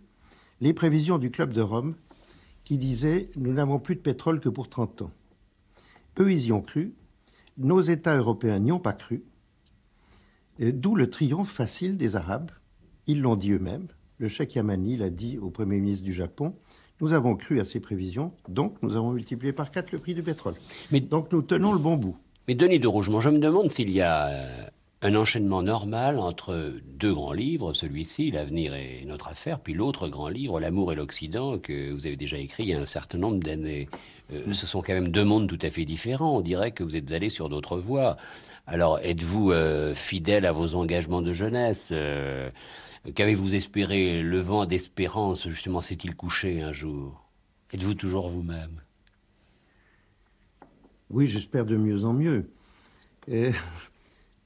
les prévisions du Club de Rome qui disaient « nous n'avons plus de pétrole que pour 30 ans ». Eux, ils y ont cru. Nos États européens n'y ont pas cru. D'où le triomphe facile des Arabes. Ils l'ont dit eux-mêmes. Le cheikh Yamani l'a dit au Premier ministre du Japon. Nous avons cru à ces prévisions, donc nous avons multiplié par 4 le prix du pétrole. Donc nous tenons le bon bout. Mais Denis de Rougemont, je me demande s'il y a un enchaînement normal entre deux grands livres, celui-ci, L'avenir est notre affaire, puis l'autre grand livre, L'amour et l'Occident, que vous avez déjà écrit il y a un certain nombre d'années. Ce sont quand même deux mondes tout à fait différents. On dirait que vous êtes allé sur d'autres voies. Alors, êtes-vous fidèle à vos engagements de jeunesse Qu'avez-vous espéré? Le vent d'espérance, justement, s'est-il couché un jour? Êtes-vous toujours vous-même? Oui, j'espère de mieux en mieux.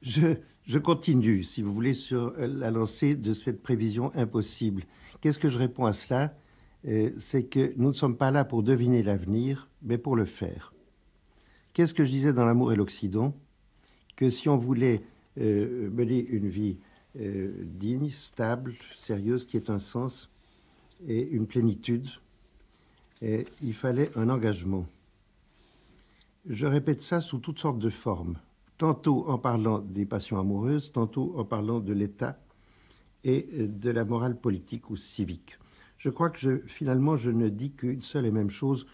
Je continue, si vous voulez, sur la lancée de cette prévision impossible. Qu'est-ce que je réponds à cela? C'est que nous ne sommes pas là pour deviner l'avenir, mais pour le faire. Qu'est-ce que je disais dans L'amour et l'Occident? Que si on voulait mener une vie digne, stable, sérieuse, qui ait un sens et une plénitude, il fallait un engagement. Je répète ça sous toutes sortes de formes, tantôt en parlant des passions amoureuses, tantôt en parlant de l'État et de la morale politique ou civique. Je crois que finalement, je ne dis qu'une seule et même chose.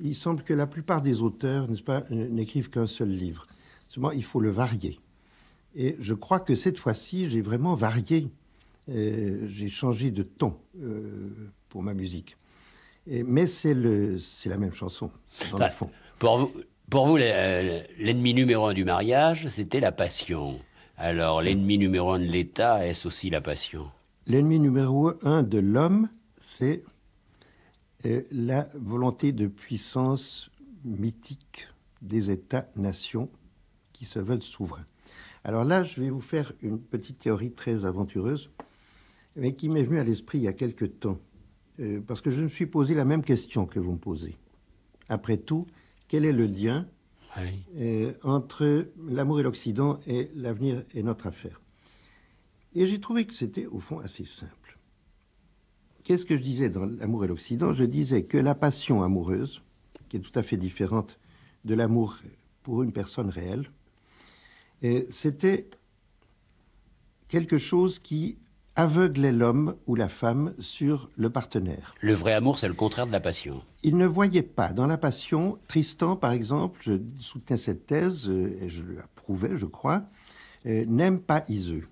Il semble que la plupart des auteurs, n'est-ce pas, n'écrivent qu'un seul livre. Seulement, il faut le varier. Et je crois que cette fois-ci, j'ai vraiment varié. J'ai changé de ton pour ma musique. Mais c'est la même chanson, dans le fond. Pour vous, l'ennemi numéro un du mariage, c'était la passion. Alors, l'ennemi numéro un de l'État, est-ce aussi la passion? L'ennemi numéro un de l'homme, c'est la volonté de puissance mythique des États-nations qui se veulent souverains. Alors là, je vais vous faire une petite théorie très aventureuse, mais qui m'est venue à l'esprit il y a quelque temps, parce que je me suis posé la même question que vous me posez. Après tout, quel est le lien entre l'amour et l'Occident et l'avenir et notre affaire? Et j'ai trouvé que c'était, au fond, assez simple. Qu'est-ce que je disais dans L'amour et l'Occident? Je disais que la passion amoureuse, qui est tout à fait différente de l'amour pour une personne réelle, c'était quelque chose qui aveuglait l'homme ou la femme sur le partenaire. Le vrai amour, c'est le contraire de la passion. Il ne voyait pas dans la passion, Tristan par exemple, je soutenais cette thèse, et je l'approuvais, je crois, n'aime pas Iseux.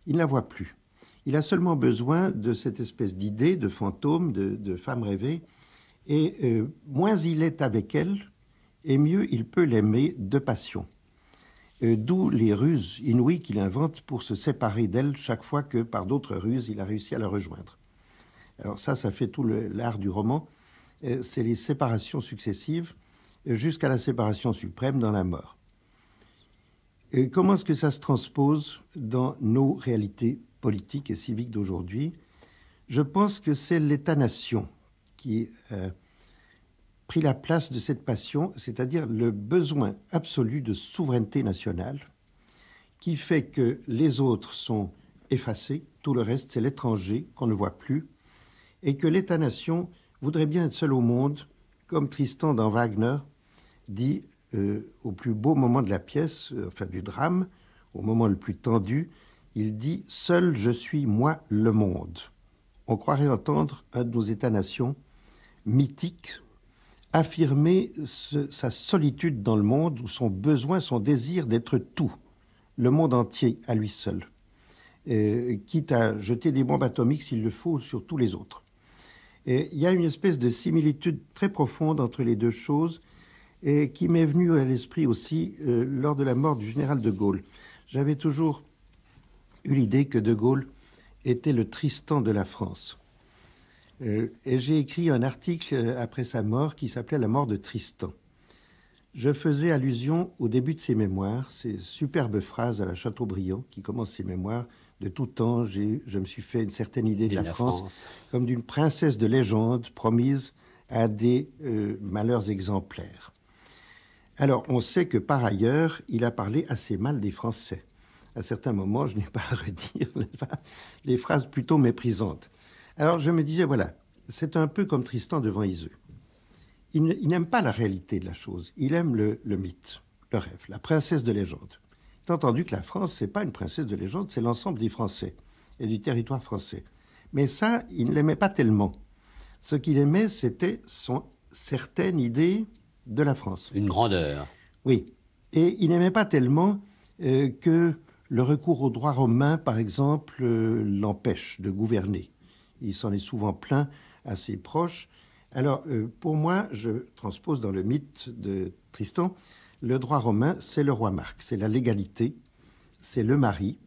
Il ne la voit plus. Il a seulement besoin de cette espèce d'idée, de fantôme, de femme rêvée, et moins il est avec elle, et mieux il peut l'aimer de passion. D'où les ruses inouïes qu'il invente pour se séparer d'elle chaque fois que, par d'autres ruses, il a réussi à la rejoindre. Alors ça fait tout l'art du roman. C'est les séparations successives jusqu'à la séparation suprême dans la mort. Et comment est-ce que ça se transpose dans nos réalités politiques et civiques d'aujourd'hui? Je pense que c'est l'État-nation qui pris la place de cette passion, c'est-à-dire le besoin absolu de souveraineté nationale qui fait que les autres sont effacés, tout le reste c'est l'étranger qu'on ne voit plus, et que l'État-nation voudrait bien être seul au monde, comme Tristan dans Wagner dit au plus beau moment de la pièce, enfin du drame, au moment le plus tendu, il dit « Seul je suis moi le monde ». On croirait entendre un de nos États-nations mythiques affirmer sa solitude dans le monde, ou son besoin, son désir d'être tout, le monde entier à lui seul, quitte à jeter des bombes atomiques s'il le faut sur tous les autres. Et il y a une espèce de similitude très profonde entre les deux choses et qui m'est venue à l'esprit aussi lors de la mort du général de Gaulle. J'avais toujours eu l'idée que de Gaulle était le Tristan de la France. Et j'ai écrit un article après sa mort qui s'appelait « La mort de Tristan ». Je faisais allusion au début de ses mémoires, ces superbes phrases à la Chateaubriand qui commencent ses mémoires. De tout temps, je me suis fait une certaine idée de la France, France. comme d'une princesse de légende promise à des malheurs exemplaires. Alors, on sait que par ailleurs, il a parlé assez mal des Français. À certains moments, je n'ai pas à redire les phrases plutôt méprisantes. Alors, je me disais, voilà, c'est un peu comme Tristan devant Iseux. Il n'aime pas la réalité de la chose, il aime le mythe, le rêve, la princesse de légende. Il a entendu que la France, ce n'est pas une princesse de légende, c'est l'ensemble des Français et du territoire français. Mais ça, il ne l'aimait pas tellement. Ce qu'il aimait, c'était son certaine idée de la France. Une grandeur. Oui. Et il n'aimait pas tellement que le recours au droit romain, par exemple, l'empêche de gouverner. Il s'en est souvent plaint à ses proches. Alors, pour moi, je transpose dans le mythe de Tristan, le droit romain, c'est le roi Marc, c'est la légalité, c'est le mari,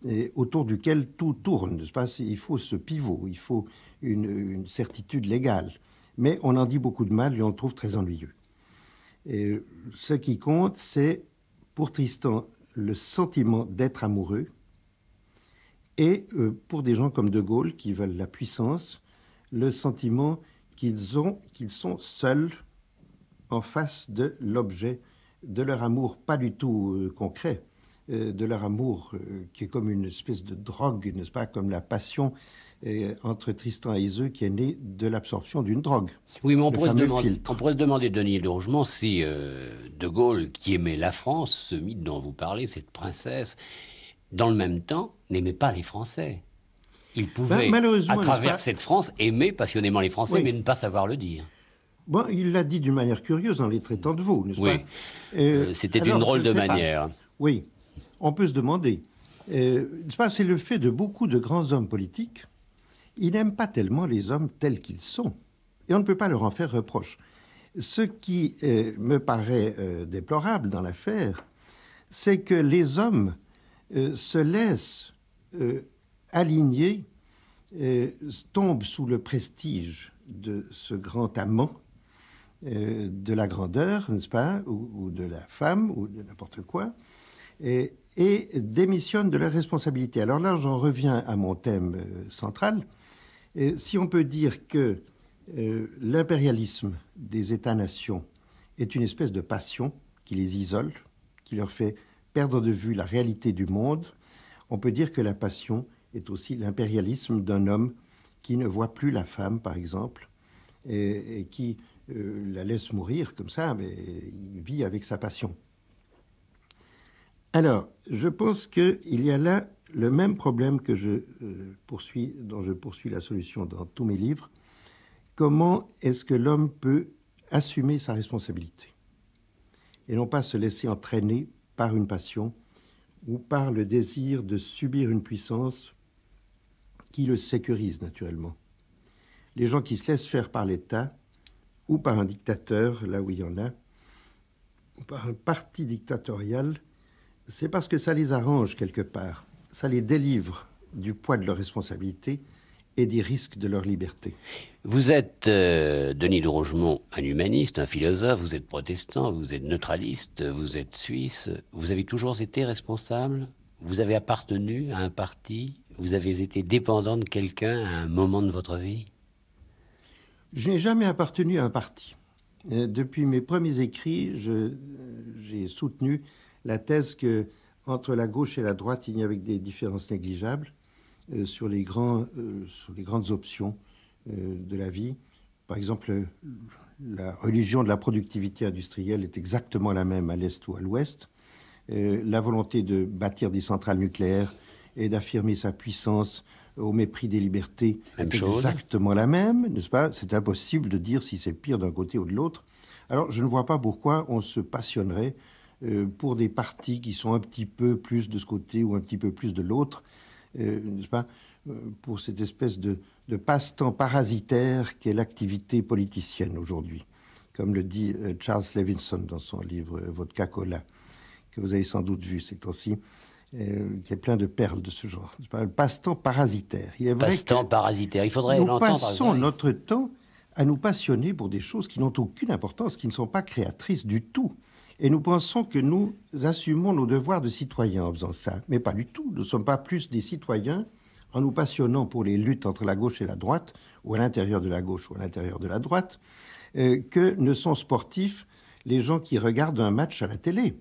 et autour duquel tout tourne, n'est-ce pas? Il faut ce pivot, il faut une certitude légale. Mais on en dit beaucoup de mal et on le trouve très ennuyeux. Et ce qui compte, c'est pour Tristan le sentiment d'être amoureux et pour des gens comme De Gaulle qui veulent la puissance, le sentiment qu'ils sont seuls en face de l'objet de leur amour, pas du tout concret, de leur amour qui est comme une espèce de drogue, n'est-ce pas, comme la passion entre Tristan et Iseux qui est née de l'absorption d'une drogue. Oui, mais on pourrait se demander, Denis de Rougemont, si De Gaulle, qui aimait la France, ce mythe dont vous parlez, cette princesse, dans le même temps, n'aimait pas les Français. Il pouvait, à travers cette France, aimer passionnément les Français, oui, mais ne pas savoir le dire. Bon, il l'a dit d'une manière curieuse en les traitant de vous, n'est-ce pas? Oui, c'était une drôle de manière. Oui, on peut se demander. C'est le fait de beaucoup de grands hommes politiques. Ils n'aiment pas tellement les hommes tels qu'ils sont. Et on ne peut pas leur en faire reproche. Ce qui me paraît déplorable dans l'affaire, c'est que les hommes se laissent aligner, tombent sous le prestige de ce grand amant, de la grandeur, n'est-ce pas, ou de la femme, ou de n'importe quoi, et démissionnent de leurs responsabilités. Alors là, j'en reviens à mon thème central. Si on peut dire que l'impérialisme des États-nations est une espèce de passion qui les isole, qui leur fait perdre de vue la réalité du monde, on peut dire que la passion est aussi l'impérialisme d'un homme qui ne voit plus la femme, par exemple, et qui la laisse mourir comme ça, mais il vit avec sa passion. Alors, je pense qu'il y a là le même problème que dont je poursuis la solution dans tous mes livres. Comment est-ce que l'homme peut assumer sa responsabilité et non pas se laisser entraîner par une passion ou par le désir de subir une puissance qui le sécurise naturellement. Les gens qui se laissent faire par l'État ou par un dictateur, là où il y en a, ou par un parti dictatorial, c'est parce que ça les arrange quelque part. Ça les délivre du poids de leur responsabilité et des risques de leur liberté. Vous êtes, Denis de Rougemont, un humaniste, un philosophe, vous êtes protestant, vous êtes neutraliste, vous êtes suisse. Vous avez toujours été responsable? Vous avez appartenu à un parti? Vous avez été dépendant de quelqu'un à un moment de votre vie? Je n'ai jamais appartenu à un parti. Depuis mes premiers écrits, j'ai soutenu la thèse que entre la gauche et la droite, il n'y avait que des différences négligeables sur les grandes options de la vie. Par exemple, la religion de la productivité industrielle est exactement la même à l'Est ou à l'Ouest. La volonté de bâtir des centrales nucléaires et d'affirmer sa puissance au mépris des libertés est exactement la même, n'est-ce pas? C'est impossible de dire si c'est pire d'un côté ou de l'autre. Alors, je ne vois pas pourquoi on se passionnerait pour des partis qui sont un petit peu plus de ce côté ou un petit peu plus de l'autre, n'est-ce pas? Pour cette espèce de passe-temps parasitaire qu'est l'activité politicienne aujourd'hui, comme le dit Charles Levinson dans son livre « Vodka Cola », que vous avez sans doute vu ces temps-ci, qui est plein de perles de ce genre. Le passe-temps parasitaire. Passe-temps parasitaire, il faudrait l'entendre. Nous passons notre temps à nous passionner pour des choses qui n'ont aucune importance, qui ne sont pas créatrices du tout, Et nous pensons que nous assumons nos devoirs de citoyens en faisant ça. Mais pas du tout. Nous ne sommes pas plus des citoyens en nous passionnant pour les luttes entre la gauche et la droite, ou à l'intérieur de la gauche ou à l'intérieur de la droite, que ne sont sportifs les gens qui regardent un match à la télé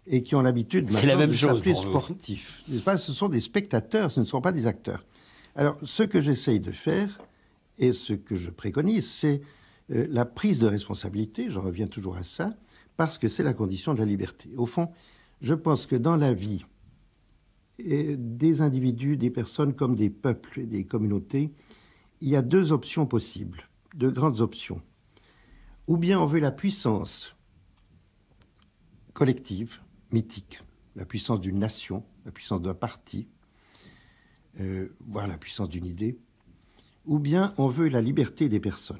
et qui ont l'habitude maintenant de s'appeler sportifs. N'est-ce pas ? Ce sont des spectateurs, ce ne sont pas des acteurs. Alors, ce que j'essaye de faire et ce que je préconise, c'est la prise de responsabilité, j'en reviens toujours à ça, parce que c'est la condition de la liberté. Au fond, je pense que dans la vie, des individus, des personnes comme des peuples et des communautés, il y a deux options possibles, deux grandes options. Ou bien on veut la puissance collective, mythique, la puissance d'une nation, la puissance d'un parti, voire la puissance d'une idée, ou bien on veut la liberté des personnes.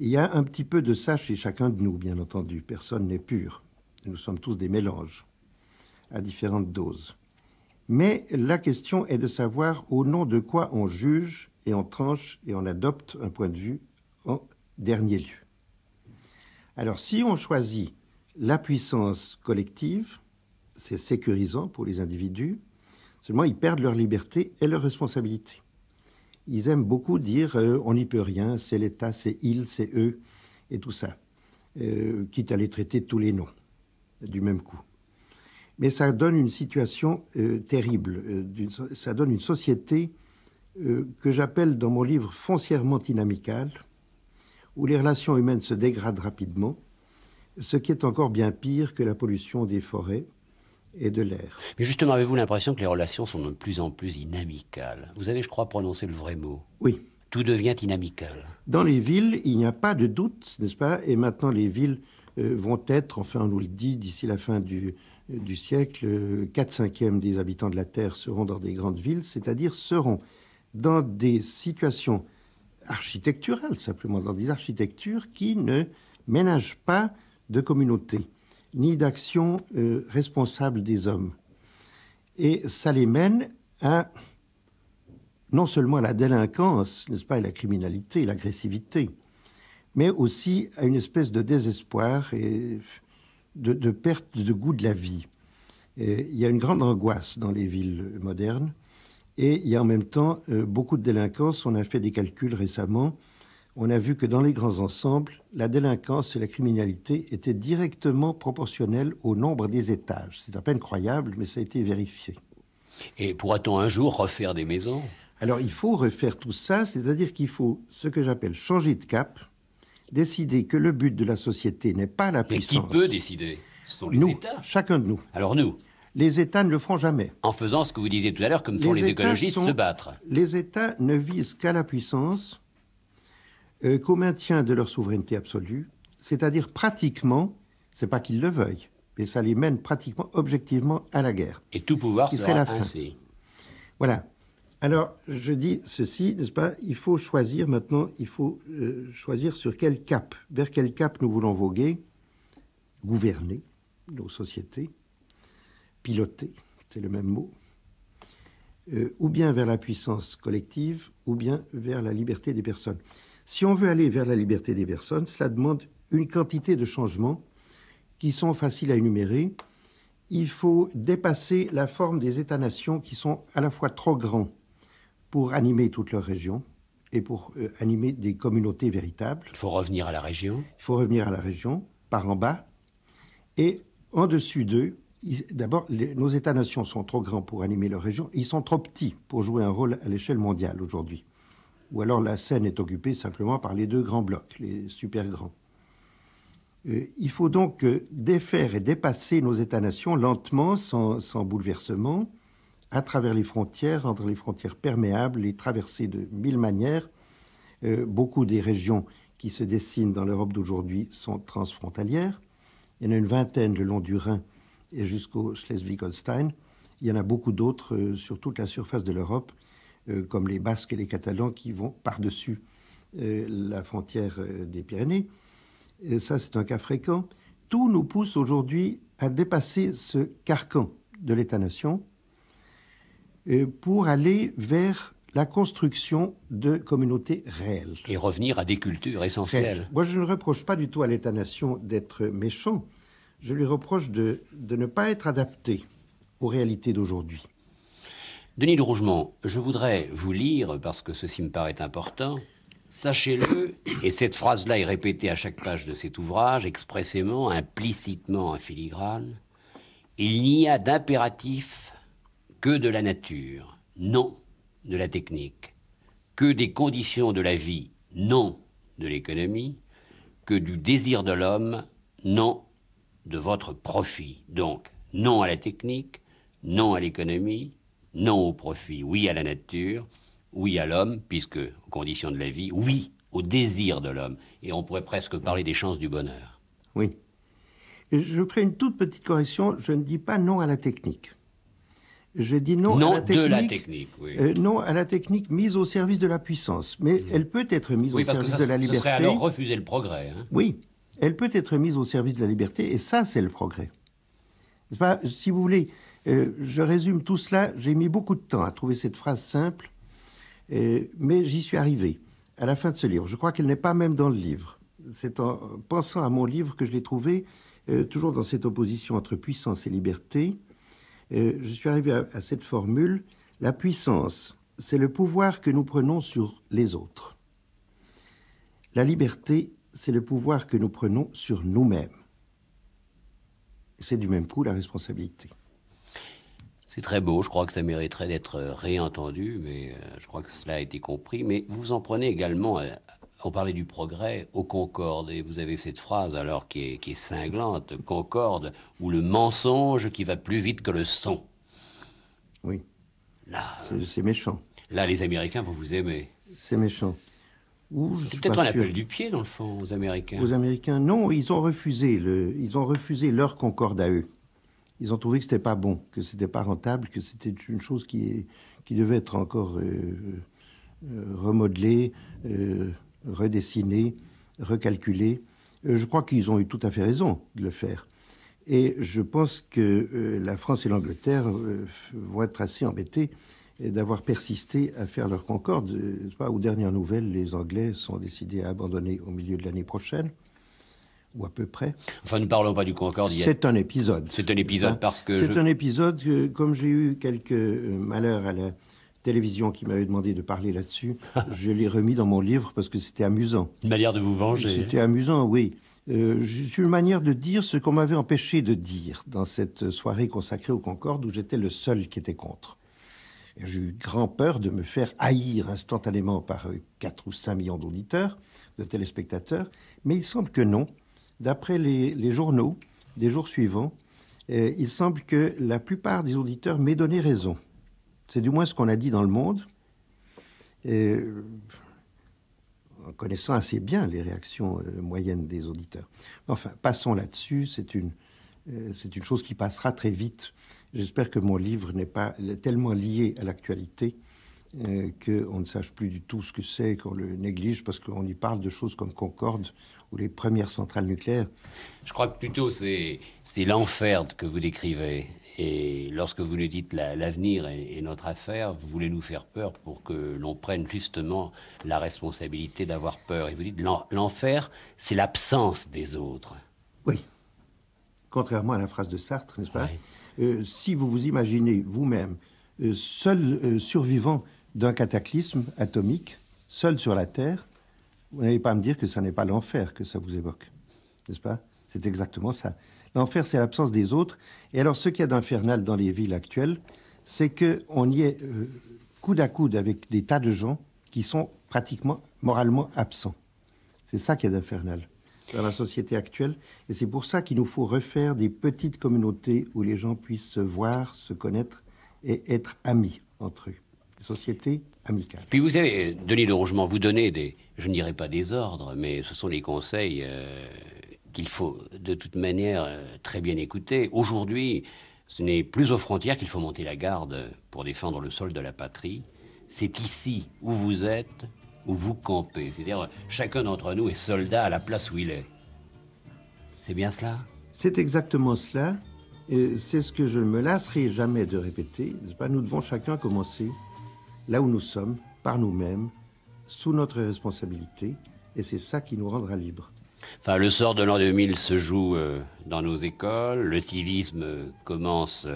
Il y a un petit peu de ça chez chacun de nous, bien entendu. Personne n'est pur. Nous sommes tous des mélanges à différentes doses. Mais la question est de savoir au nom de quoi on juge et on tranche et on adopte un point de vue en dernier lieu. Alors, si on choisit la puissance collective, c'est sécurisant pour les individus, seulement ils perdent leur liberté et leur responsabilité. Ils aiment beaucoup dire on n'y peut rien, c'est l'État, c'est il, c'est eux, et tout ça, quitte à les traiter de tous les noms, du même coup. Mais ça donne une situation terrible, ça donne une société que j'appelle dans mon livre foncièrement inamicale, où les relations humaines se dégradent rapidement, ce qui est encore bien pire que la pollution des forêts et de l'air. Mais justement, avez-vous l'impression que les relations sont de plus en plus inamicales? Vous avez, je crois, prononcé le vrai mot. Oui. Tout devient inamical. Dans les villes, il n'y a pas de doute, n'est-ce pas? Et maintenant, les villes vont être, enfin on nous le dit, d'ici la fin du siècle, 4/5 des habitants de la Terre seront dans des grandes villes, c'est-à-dire seront dans des situations architecturales, simplement dans des architectures qui ne ménagent pas de communauté, ni d'action responsable des hommes. Et ça les mène à, non seulement à la délinquance, n'est-ce pas, et la criminalité, l'agressivité, mais aussi à une espèce de désespoir et de perte de goût de la vie. Et il y a une grande angoisse dans les villes modernes, et il y a en même temps beaucoup de délinquance. On a fait des calculs récemment. On a vu que dans les grands ensembles, la délinquance et la criminalité étaient directement proportionnelles au nombre des étages. C'est à peine croyable, mais ça a été vérifié. Et pourra-t-on un jour refaire des maisons? Alors il faut refaire tout ça, c'est-à-dire qu'il faut ce que j'appelle changer de cap, décider que le but de la société n'est pas la puissance. Mais qui peut décider? Ce sont les nous, États. Chacun de nous. Alors nous? Les États ne le feront jamais. En faisant ce que vous disiez tout à l'heure, comme font les écologistes, se battre. Les États ne visent qu'à la puissance, qu'au maintien de leur souveraineté absolue, c'est-à-dire pratiquement, c'est pas qu'ils le veuillent, mais ça les mène pratiquement, objectivement, à la guerre. Et tout pouvoir serait la fin. ainsi. Voilà. Alors, je dis ceci, n'est-ce pas? Il faut choisir maintenant, il faut choisir sur quel cap, vers quel cap nous voulons voguer, gouverner nos sociétés, piloter, c'est le même mot, ou bien vers la puissance collective, ou bien vers la liberté des personnes. Si on veut aller vers la liberté des personnes, cela demande une quantité de changements qui sont faciles à énumérer. Il faut dépasser la forme des États-nations qui sont à la fois trop grands pour animer toute leur région et pour animer des communautés véritables. Il faut revenir à la région. Il faut revenir à la région, par en bas. Et en dessus d'eux, d'abord, nos États-nations sont trop grands pour animer leur région. Ils sont trop petits pour jouer un rôle à l'échelle mondiale aujourd'hui. Ou alors la scène est occupée simplement par les deux grands blocs, les super grands. Il faut donc défaire et dépasser nos États-nations lentement, sans bouleversement, à travers les frontières, entre les frontières perméables, les traverser de 1000 manières. Beaucoup des régions qui se dessinent dans l'Europe d'aujourd'hui sont transfrontalières. Il y en a une vingtaine le long du Rhin et jusqu'au Schleswig-Holstein. Il y en a beaucoup d'autres sur toute la surface de l'Europe, comme les Basques et les Catalans qui vont par-dessus la frontière des Pyrénées. Et ça, c'est un cas fréquent. Tout nous pousse aujourd'hui à dépasser ce carcan de l'État-nation pour aller vers la construction de communautés réelles. Et revenir à des cultures essentielles. Moi, je ne reproche pas du tout à l'État-nation d'être méchant. Je lui reproche de ne pas être adapté aux réalités d'aujourd'hui. Denis de Rougemont, je voudrais vous lire, parce que ceci me paraît important. Sachez-le, et cette phrase-là est répétée à chaque page de cet ouvrage, expressément, implicitement en filigrane, il n'y a d'impératif que de la nature, non de la technique, que des conditions de la vie, non de l'économie, que du désir de l'homme, non de votre profit. Donc, non à la technique, non à l'économie, non au profit, oui à la nature, oui à l'homme, puisque, aux conditions de la vie, oui au désir de l'homme. Et on pourrait presque parler des chances du bonheur. Oui. Et je ferai une toute petite correction. Je ne dis pas non à la technique. Je dis non à la technique. Non de la technique, oui. Non à la technique mise au service de la puissance. Mais elle peut être mise au service de la liberté. Ce serait alors refuser le progrès. Hein. Oui, elle peut être mise au service de la liberté, et ça, c'est le progrès. Pas, si vous voulez, je résume tout cela. J'ai mis beaucoup de temps à trouver cette phrase simple, mais j'y suis arrivé à la fin de ce livre. Je crois qu'elle n'est pas même dans le livre. C'est en pensant à mon livre que je l'ai trouvé, toujours dans cette opposition entre puissance et liberté. Je suis arrivé à cette formule. La puissance, c'est le pouvoir que nous prenons sur les autres. La liberté, c'est le pouvoir que nous prenons sur nous-mêmes. C'est du même coup la responsabilité. C'est très beau, je crois que ça mériterait d'être réentendu, mais je crois que cela a été compris. Mais vous en prenez également, on parlait du progrès, aux Concordes, et vous avez cette phrase alors qui est cinglante, Concorde, ou le mensonge qui va plus vite que le son. Oui, là, c'est méchant. Là, les Américains vont vous aimer. C'est méchant. C'est peut-être un appel du pied, dans le fond, aux Américains. Aux Américains, non, ils ont refusé leur Concorde à eux. Ils ont trouvé que c'était pas bon, que c'était pas rentable, que c'était une chose qui devait être encore remodelée, redessinée, recalculée. Je crois qu'ils ont eu tout à fait raison de le faire. Et je pense que la France et l'Angleterre vont être assez embêtés d'avoir persisté à faire leur Concorde. Aux dernières nouvelles, les Anglais sont décidés à abandonner au milieu de l'année prochaine, ou à peu près. Enfin, ne parlons pas du Concorde. C'est un épisode. C'est un épisode parce que... C'est un épisode que, comme j'ai eu quelques malheurs à la télévision qui m'avait demandé de parler là-dessus, je l'ai remis dans mon livre parce que c'était amusant. Une manière de vous venger. C'était amusant, oui. C'est une manière de dire ce qu'on m'avait empêché de dire dans cette soirée consacrée au Concorde où j'étais le seul qui était contre. J'ai eu grand peur de me faire haïr instantanément par 4 ou 5 millions d'auditeurs, de téléspectateurs, mais il semble que non. D'après les journaux des jours suivants, il semble que la plupart des auditeurs m'aient donné raison. C'est du moins ce qu'on a dit dans le monde, en connaissant assez bien les réactions moyennes des auditeurs. Enfin, passons là-dessus, c'est une chose qui passera très vite. J'espère que mon livre n'est pas tellement lié à l'actualité qu'on ne sache plus du tout ce que c'est, qu'on le néglige, parce qu'on y parle de choses comme Concorde ou les premières centrales nucléaires. Je crois que plutôt c'est l'enfer que vous décrivez. Et lorsque vous nous dites l'avenir est notre affaire, vous voulez nous faire peur pour que l'on prenne justement la responsabilité d'avoir peur. Et vous dites l'enfer, c'est l'absence des autres. Oui. Contrairement à la phrase de Sartre, n'est-ce pas? Si vous vous imaginez vous-même seul survivant d'un cataclysme atomique, seul sur la Terre, vous n'allez pas me dire que ce n'est pas l'enfer que ça vous évoque, n'est-ce pas? C'est exactement ça. L'enfer, c'est l'absence des autres. Et alors, ce qu'il y a d'infernal dans les villes actuelles, c'est qu'on y est coude à coude avec des tas de gens qui sont pratiquement moralement absents. C'est ça qu'il y a d'infernal dans la société actuelle. Et c'est pour ça qu'il nous faut refaire des petites communautés où les gens puissent se voir, se connaître et être amis entre eux. Des sociétés amicales. Puis vous savez, Denis de Rougemont, vous donnez des, je ne dirais pas des ordres, mais ce sont des conseils qu'il faut de toute manière très bien écouter. Aujourd'hui, ce n'est plus aux frontières qu'il faut monter la garde pour défendre le sol de la patrie. C'est ici où vous êtes, où vous campez. C'est-à-dire, chacun d'entre nous est soldat à la place où il est. C'est bien cela? C'est exactement cela. C'est ce que je ne me lasserai jamais de répéter. Nous devons chacun commencer là où nous sommes, par nous-mêmes, sous notre responsabilité, et c'est ça qui nous rendra libres. Enfin, le sort de l'an 2000 se joue dans nos écoles, le civisme commence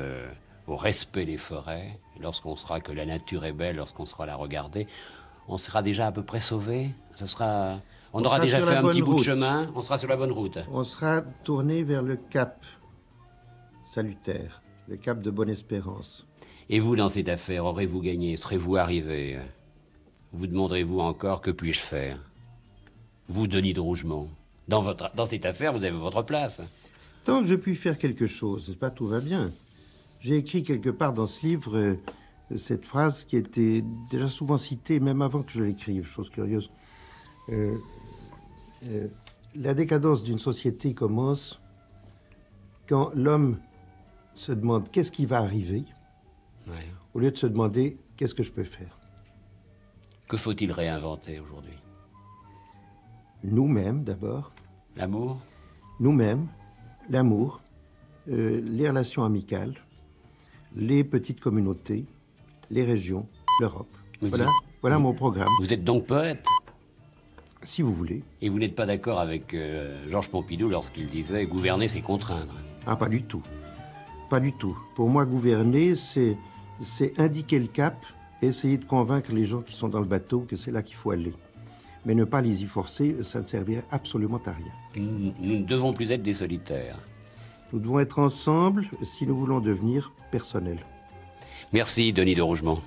au respect des forêts. Lorsqu'on saura que la nature est belle, lorsqu'on saura la regarder, on sera déjà à peu près sauvé. On aura déjà fait un petit bout de chemin, on sera sur la bonne route. On sera tourné vers le cap salutaire, le cap de Bonne-Espérance. Et vous, dans cette affaire, aurez-vous gagné? Serez-vous arrivé? Vous demanderez-vous encore que puis-je faire? Vous, Denis de Rougemont, dans cette affaire, vous avez votre place. Tant que je puis faire quelque chose, n'est-ce pas, tout va bien. J'ai écrit quelque part dans ce livre cette phrase qui était déjà souvent citée, même avant que je l'écrive, chose curieuse. La décadence d'une société commence quand l'homme se demande qu'est-ce qui va arriver, Ouais. au lieu de se demander qu'est-ce que je peux faire. Que faut-il réinventer aujourd'hui? Nous-mêmes d'abord. L'amour? Nous-mêmes, l'amour, les relations amicales, les petites communautés, les régions, l'Europe. Voilà mon programme. Vous êtes donc poète? Si vous voulez. Et vous n'êtes pas d'accord avec Georges Pompidou lorsqu'il disait « gouverner, c'est contraindre ». Ah, pas du tout. Pas du tout. Pour moi, gouverner, c'est indiquer le cap et essayer de convaincre les gens qui sont dans le bateau que c'est là qu'il faut aller. Mais ne pas les y forcer, ça ne servirait absolument à rien. Nous ne devons plus être des solitaires. Nous devons être ensemble si nous voulons devenir personnels. Merci, Denis de Rougemont.